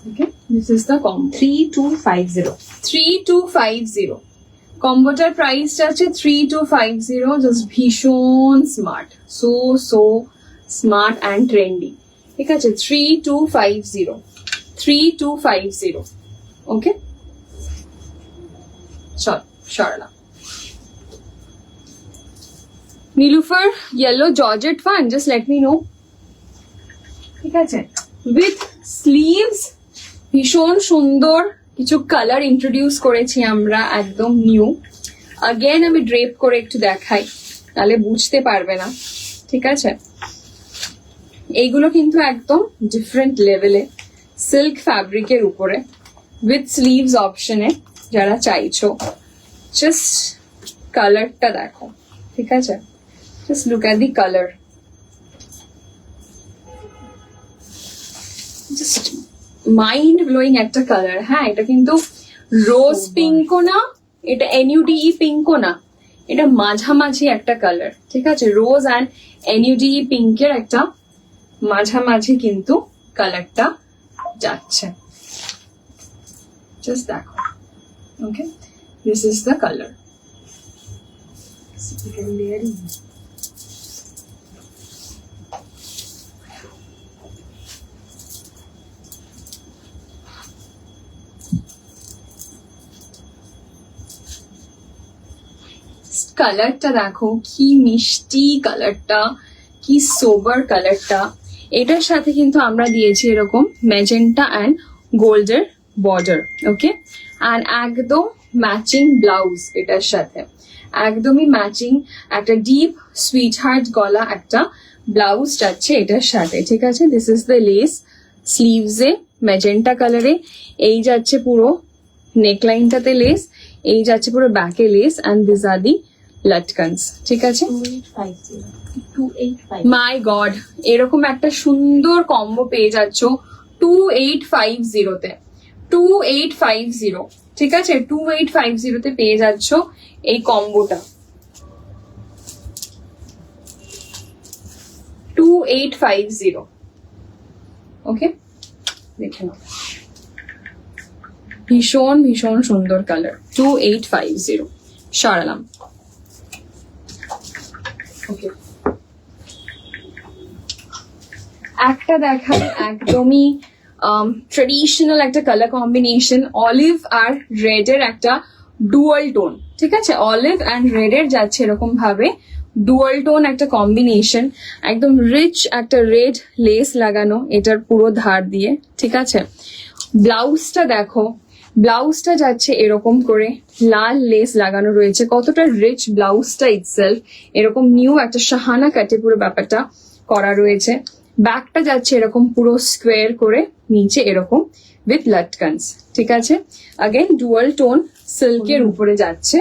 Okay, this is the combo. 3250 3250. কম্বোটার price যাচ্ছে 3250, জাস্ট ভীষণ smart, so smart and trendy, ঠিক আছে? 3250 ওকে? চল Sarala. Nilufar, yellow georgette fun, just let me no, ঠিক আছে? With sleeves, ভীষণ সুন্দর কিছু কালার ইন্ট্রোডিউস করেছি আমরা, একদম নিউ। अगेन আমি ড্রেপ করে একটু দেখাই, তাহলে বুঝতে পারবে না, ঠিক আছে? এইগুলো কিন্তু একদম ডিফারেন্ট লেভেলে, সিল্ক ফ্যাব্রিকের উপরে উইথ স্লিভস অপশনে যারা চাইছো। জাস্ট কালারটা দেখো, ঠিক আছে? Just look at the colour, just mind blowing একটা কালার। হ্যাঁ, এটা কিন্তু রোজ পিঙ্কও না, এটা NUDE পিঙ্কও না, এটা মাঝামাঝি একটা কালার, ঠিক আছে? রোজ অ্যান্ড NUDE পিঙ্কের একটা মাঝামাঝি কিন্তু কালারটা যাচ্ছে, জাস্ট দেখো, okay? This is the colour. কালারটা দেখো কি মিষ্টি কালারটা, কি সোবার কালারটা। এটার সাথে কিন্তু আমরা দিয়েছি এরকম ম্যাজেন্টা অ্যান্ড গোল্ডের বর্ডার, ওকে? অ্যান্ড একদম ম্যাচিং ব্লাউজ এটার সাথে, একদমই ম্যাচিং একটা ডিপ সুইট হার্ট গলা একটা ব্লাউজ যাচ্ছে এটার সাথে, ঠিক আছে? দিস ইজ দ্য লেস, স্লিভসে ম্যাজেন্টা কালারে, এই যাচ্ছে পুরো নেকলাইনটাতে লেস, এই যাচ্ছে পুরো ব্যাকে লেস, অ্যান্ড দিস আর দি লাটকানস, ঠিক আছে? 2850 মাই গড, এরকম একটা সুন্দর কম্বো পেয়ে যাচ্ছ 2850 তে। 2850, ঠিক আছে? 2850 তে পেয়ে যাচ্ছ এই কম্বোটা। 2850, ওকে? দেখে নাও, ভীষণ ভীষণ সুন্দর কালার। 2850 সরালাম। ওকে, একটা দেখাই একদমই ট্রেডিশনাল একটা কালার কম্বিনেশন, অলিভ আর রেড এর একটা ডুয়াল টোন, ঠিক আছে? অলিভ অ্যান্ড রেড এর যাচ্ছে এরকম ভাবে ডুয়াল টোন একটা কম্বিনেশন, একদম রিচ একটা রেড লেস লাগানো এটার পুরো ধার দিয়ে, ঠিক আছে? ব্লাউজটা দেখো, ব্লাউজটা যাচ্ছে এরকম করে লাল লেস লাগানো রয়েছে, কতটা রিচ ব্লাউজটা ইটসেলফ, এরকম নিউ একটা শাহানা কাটে পুরো ব্যাপারটা করা রয়েছে। ব্যাকটা যাচ্ছে এরকম পুরো স্কোয়ার করে, নিচে এরকম উইথ লাটকানস, ঠিক আছে? আগেন ডুয়াল টোন সিল্কের উপরে যাচ্ছে।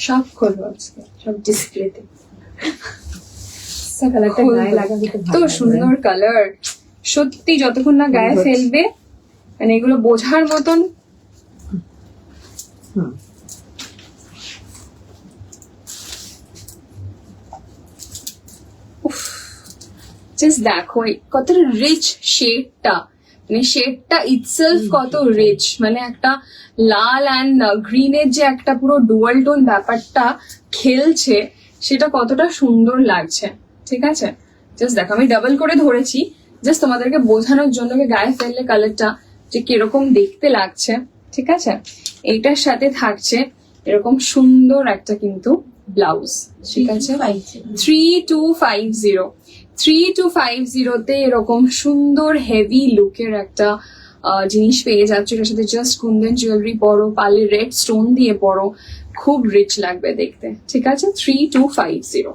সব খোলো আজকে, সব ডিসপ্লেতে। কালারটা গায়ে লাগাবে তো তো সুন্দর কালার, সত্যি যতক্ষণ না গায়ে ফেলবে মানে এগুলো বোঝার মতন। জাস্ট দেখো কতটা রিচ শেডটা, মানে শেডটা ইটসেলফ কত রিচ, মানে একটা লাল অ্যান্ড গ্রিনের যে একটা পুরো ডুয়াল টোন ব্যাপারটা খেলছে সেটা কতটা সুন্দর লাগছে, ঠিক আছে? জাস্ট দেখো, আমি ডাবল করে ধরেছি জাস্ট তোমাদেরকে বোঝানোর জন্য গায়ে ফেললে কালারটা যে কিরকম দেখতে লাগছে, ঠিক আছে? এইটার সাথে থাকছে এরকম সুন্দর একটা কিন্তু ব্লাউজ, ঠিক আছে? 3250, 3250 তে এরকম সুন্দর হেভি লুকের একটা জিনিস পেয়ে যাচ্ছ। এটার সাথে জাস্ট কুন্দন জুয়েলারি পরো, পালে রেড স্টোন দিয়ে পরো, খুব রিচ লাগবে দেখতে, ঠিক আছে? 3250,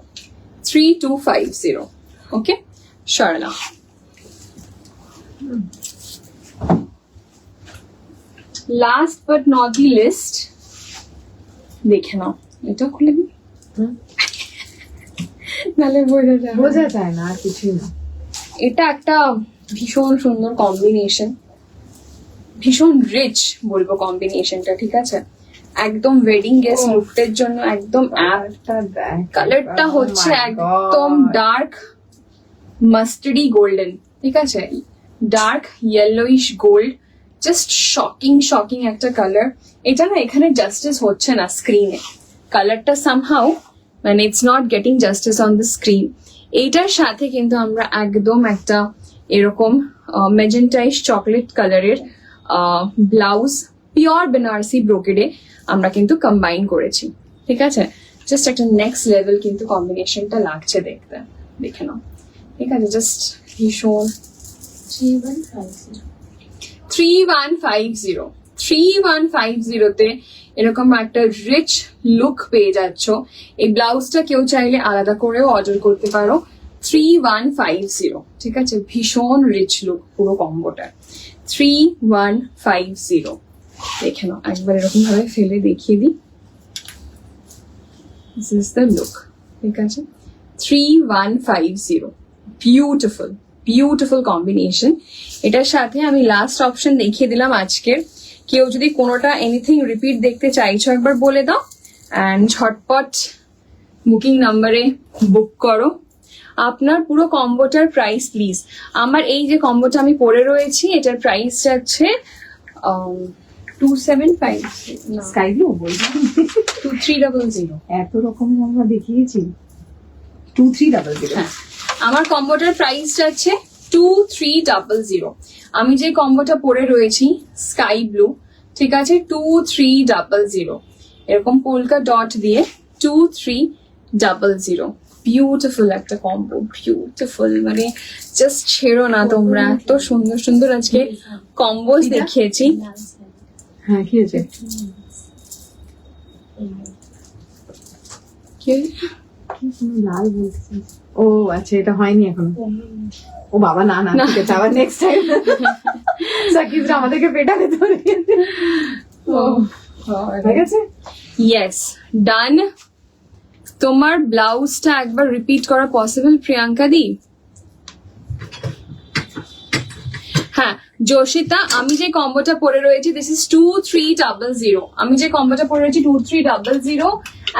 3250, ওকে? সরলা। Last but not the least, দেখে নাও, এটা খুলে দিই নালে বোঝা যায় না আর কিছুই না। এটা একটা ভীষণ সুন্দর কম্বিনেশন, ভীষণ রিচ বলবো কম্বিনেশনটা, ঠিক আছে? একদম ওয়েডিং গেস্ট লুকটের জন্য একদম কালারটা হচ্ছে একদম ডার্ক মাস্টার্ডি গোল্ডেন, ঠিক আছে? Dark yellowish gold, just shocking shocking একটা কালার। এটা না এখানে জাস্টিস হচ্ছে না স্ক্রিনে, কালারটা সামহাউ মানে it's not getting justice on the screen. এইটার সাথে কিন্তু আমরা একদম একটা এরকম মেজেন্টাইশ চকলেট কালারের ব্লাউজ পিওর বেনারসি ব্রোকেডে আমরা কিন্তু কম্বাইন করেছি, ঠিক আছে? জাস্ট একটা নেক্সট লেভেল কিন্তু কম্বিনেশনটা লাগছে দেখতে, দেখে নাও, ঠিক আছে? জাস্ট ভীষণ। 3150, 3150 তে এরকম একটা রিচ লুক পেয়ে যাচ্ছ। এই ব্লাউজটা কেউ চাইলে আলাদা করেও অর্ডার করতে পারো। 3150, ঠিক আছে? ভীষণ রিচ লুক পুরো কম্বোটা। 3150, দেখে নাও, একবার এরকম ভাবে ফেলে দেখিয়ে দিই। দিস ইজ দ্য লুক, ঠিক আছে? 3150, বিউটিফুল বিউটিফুল কম্বিনেশন। এটার সাথে আমি লাস্ট অপশন দেখিয়ে দিলাম আজকের। কেউ যদি কোনোটা এনিথিং রিপিট দেখতে চাইছো একবার বলে দাও, অ্যান্ড ঝটপট বুকিং নাম্বারে বুক করো আপনার পুরো কম্বোটার প্রাইস প্লিজ। আমার এই যে কম্বোটা আমি পরে রয়েছি এটার প্রাইস যাচ্ছে 275, স্কাই ব্লু বলছি 2300। এত রকমের আমরা দেখিয়েছি। 2300। হ্যাঁ, আমার কম্বোটার প্রাইস যাচ্ছে 2300। আমি যে কম্বোটা পরে রয়েছি স্কাই ব্লু, ঠিক আছে? 2300, এরকম পোলকা ডট দিয়ে 2300। বিউটিফুল একটা কম্বো, বিউটিফুল, মানে জাস্ট ছেড়ো না তোমরা, এত সুন্দর সুন্দর আজকে কম্বোজ দেখিয়েছি। হ্যাঁ, কি হয়েছে? কি লাল বলছিস? ও আচ্ছা, এটা হয়নি এখন। ও বাবা, না না, ঠিক আছে, আবার নেক্সট টাইম। সাকিবরা আমাদেরকে পেটাতে ধরে। ও ঠিক আছে, ইয়েস, ডান। তোমার ব্লাউজটা একবার রিপিট করা পসিবল প্রিয়াঙ্কা দি? হ্যাঁ যোশিতা, আমি যে কম্বোটা পরে রয়েছি দিস ইজ 2300। আমি যে কম্বোটা পরে রয়েছি 2300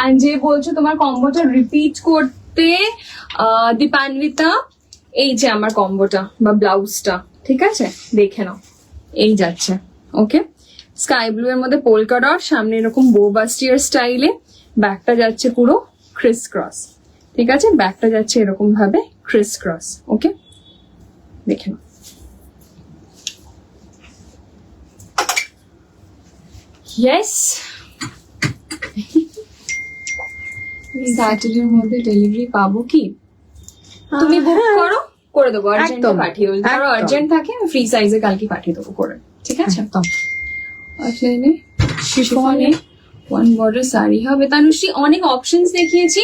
এন্ড যে বলছো তোমার কম্বোটা রিপিট করতে দীপান্বিতা, এই যে আমার কম্বোটা বা ব্লাউজটা, ঠিক আছে দেখে নাও, এই যাচ্ছে। ওকে, স্কাই ব্লু এর মধ্যে পোলকা ডট, সামনে এরকম বোবাস্টিয়ার স্টাইলে, ব্যাকটা যাচ্ছে পুরো ক্রিস ক্রস, ঠিক আছে, ব্যাকটা যাচ্ছে এরকম ভাবে ক্রিস ক্রস। ওকে, দেখে নাও। ইয়েস, স্যাটারডের মধ্যে ডেলিভারি পাবো কি? তুমি বুক করো, করে দেবো, আর্জেন্ট একদম, পাঠিয়ে দেবো, ধরো একদম। আর্জেন্ট থাকে ফ্রি সাইজে কালকে পাঠিয়ে দেবো করে, ঠিক আছে। একদম অফলাইনে শিফনে ওয়ান বর্ডার শাড়ি হবে। তানুশ্রী অনেক অপশনস দেখিয়েছি,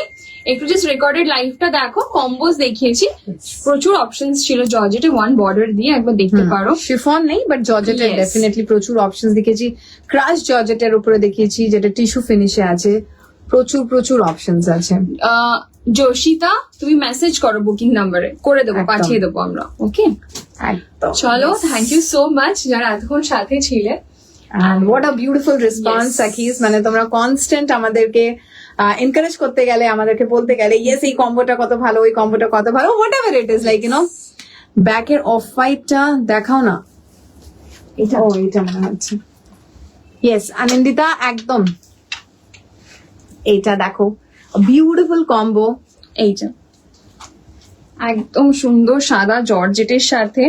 একটু জাস্ট রেকর্ডেড লাইভটা দেখো, কম্বোজ দেখিয়েছি, প্রচুর অপশনস ছিল। জর্জেটে ওয়ান বর্ডার দিয়ে একবার দেখতে পারো। শিফন নেই বাট জর্জেটের Yes. ডেফিনেটলি প্রচুর অপশনস দেখিয়েছি। ক্রাশ জর্জেটের উপরে দেখিয়েছি যেটা টিস্যু ফিনিশে আছে, প্রচুর অপশনস আছে। যোশিতা, তুমি মেসেজ করো বুকিং নাম্বারে, করে দেবো, একদম। পাঠিয়ে দেবো আমরা। ওকে, একদম চলো, থ্যাংক ইউ সো মাচ যারা এতক্ষণ সাথে ছিলে। And what a beautiful response, Yes. সাকিস, মানে তোমরা কনস্ট্যান্ট আমাদেরকে এনকারেজ করতে গেলে, আমাদেরকে বলতে গেলে ইয়েস এই কম্বোটা কত ভালো, ওই কম্বোটা কত ভালো, whatever it is, like you know. ব্যাকের অফ হোয়াইটটা দেখাও না, এটা এটা মনে হচ্ছে। ইয়েস আনন্দিতা, একদম এইটা দেখো, বিউটিফুল কম্বো। এইটা একদম সুন্দর সাদা জর্জেটের সাথে,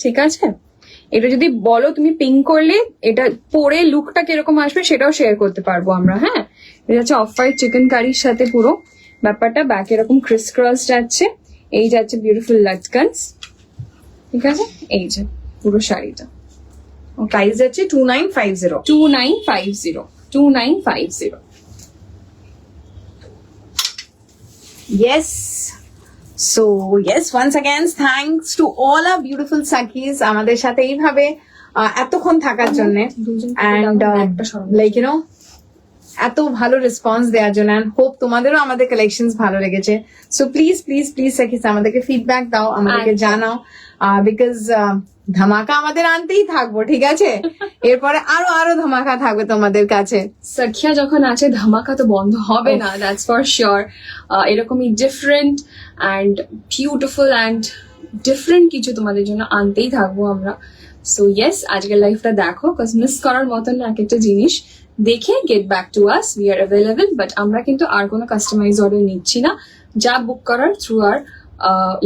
ঠিক আছে। এটা যদি বলো তুমি পিঙ্ক করলে এটা পরে লুকটা কিরকম আসবে সেটাও শেয়ার করতে পারবো আমরা। হ্যাঁ, এটা হচ্ছে অফ হোয়াইট চিকেন কারির সাথে পুরো ব্যাপারটা, ব্যাক এরকম ক্রিস ক্রস যাচ্ছে, এই যাচ্ছে বিউটিফুল লাটকানস, ঠিক আছে। এই যে পুরো শাড়িটা প্রাইস যাচ্ছে 2950। 2950। Yes. So yes, once again, thanks to all our beautiful Sakis আমাদের সাথে এইভাবে এতক্ষণ থাকার জন্য, and like you know এত ভালো রেসপন্স দেওয়ার জন্য, and hope তোমাদেরও আমাদের কালেকশনস ভালো লেগেছে। সো প্লিজ প্লিজ প্লিজ সাকিস আমাদেরকে ফিডব্যাক দাও, আমাদেরকে একদম। জানাও, বিকজ ধামাকা আমাদের আনতেই থাকবো, ঠিক আছে। এরপরে আরো ধামাকা থাকবে তোমাদের কাছে। সখিয়া যখন আছে ধামাকা তো বন্ধ হবে না, দ্যাটস ফর শিওর। এরকমই different and beautiful and different কিছু তোমাদের জন্য আনতেই থাকবো আমরা। সো ইয়েস, আজকের লাইফটা দেখো, বিকজ মিস করার মতন না এক একটা জিনিস, দেখে get back to us, we are available. But আমরা কিন্তু আর কোনো কাস্টমাইজ অর্ডার নিচ্ছি না, যা বুক করার থ্রু আর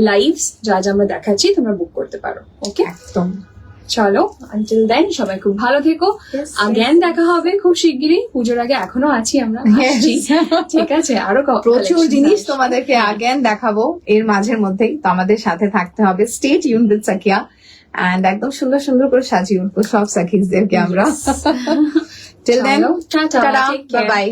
লাইভস যা যা আমরা দেখাচ্ছি তোমরা বুক করতে পারো। ওকে, একদম। চলো, আনটিল দেন সবাই খুব ভালো থেকো। Yes, আগেন দেখা হবে খুব শিগগিরই, পুজোর আগে এখনো আছি আমরা, আসছি, ঠিক আছে। আরো প্রচুর collections জিনিস আসবে। তোমাদেরকে আগেন দেখাবো এর মাঝের মধ্যেই, তো আমাদের সাথে থাকতে হবে। Stay tuned with Sakiya, and একদম সুন্দর সুন্দর করে সাজিয়ে উঠবো সব সাকিসদেরকে আমরা। টিল দেন, চলো, টাটা, টাটা, take বাই care. বাই।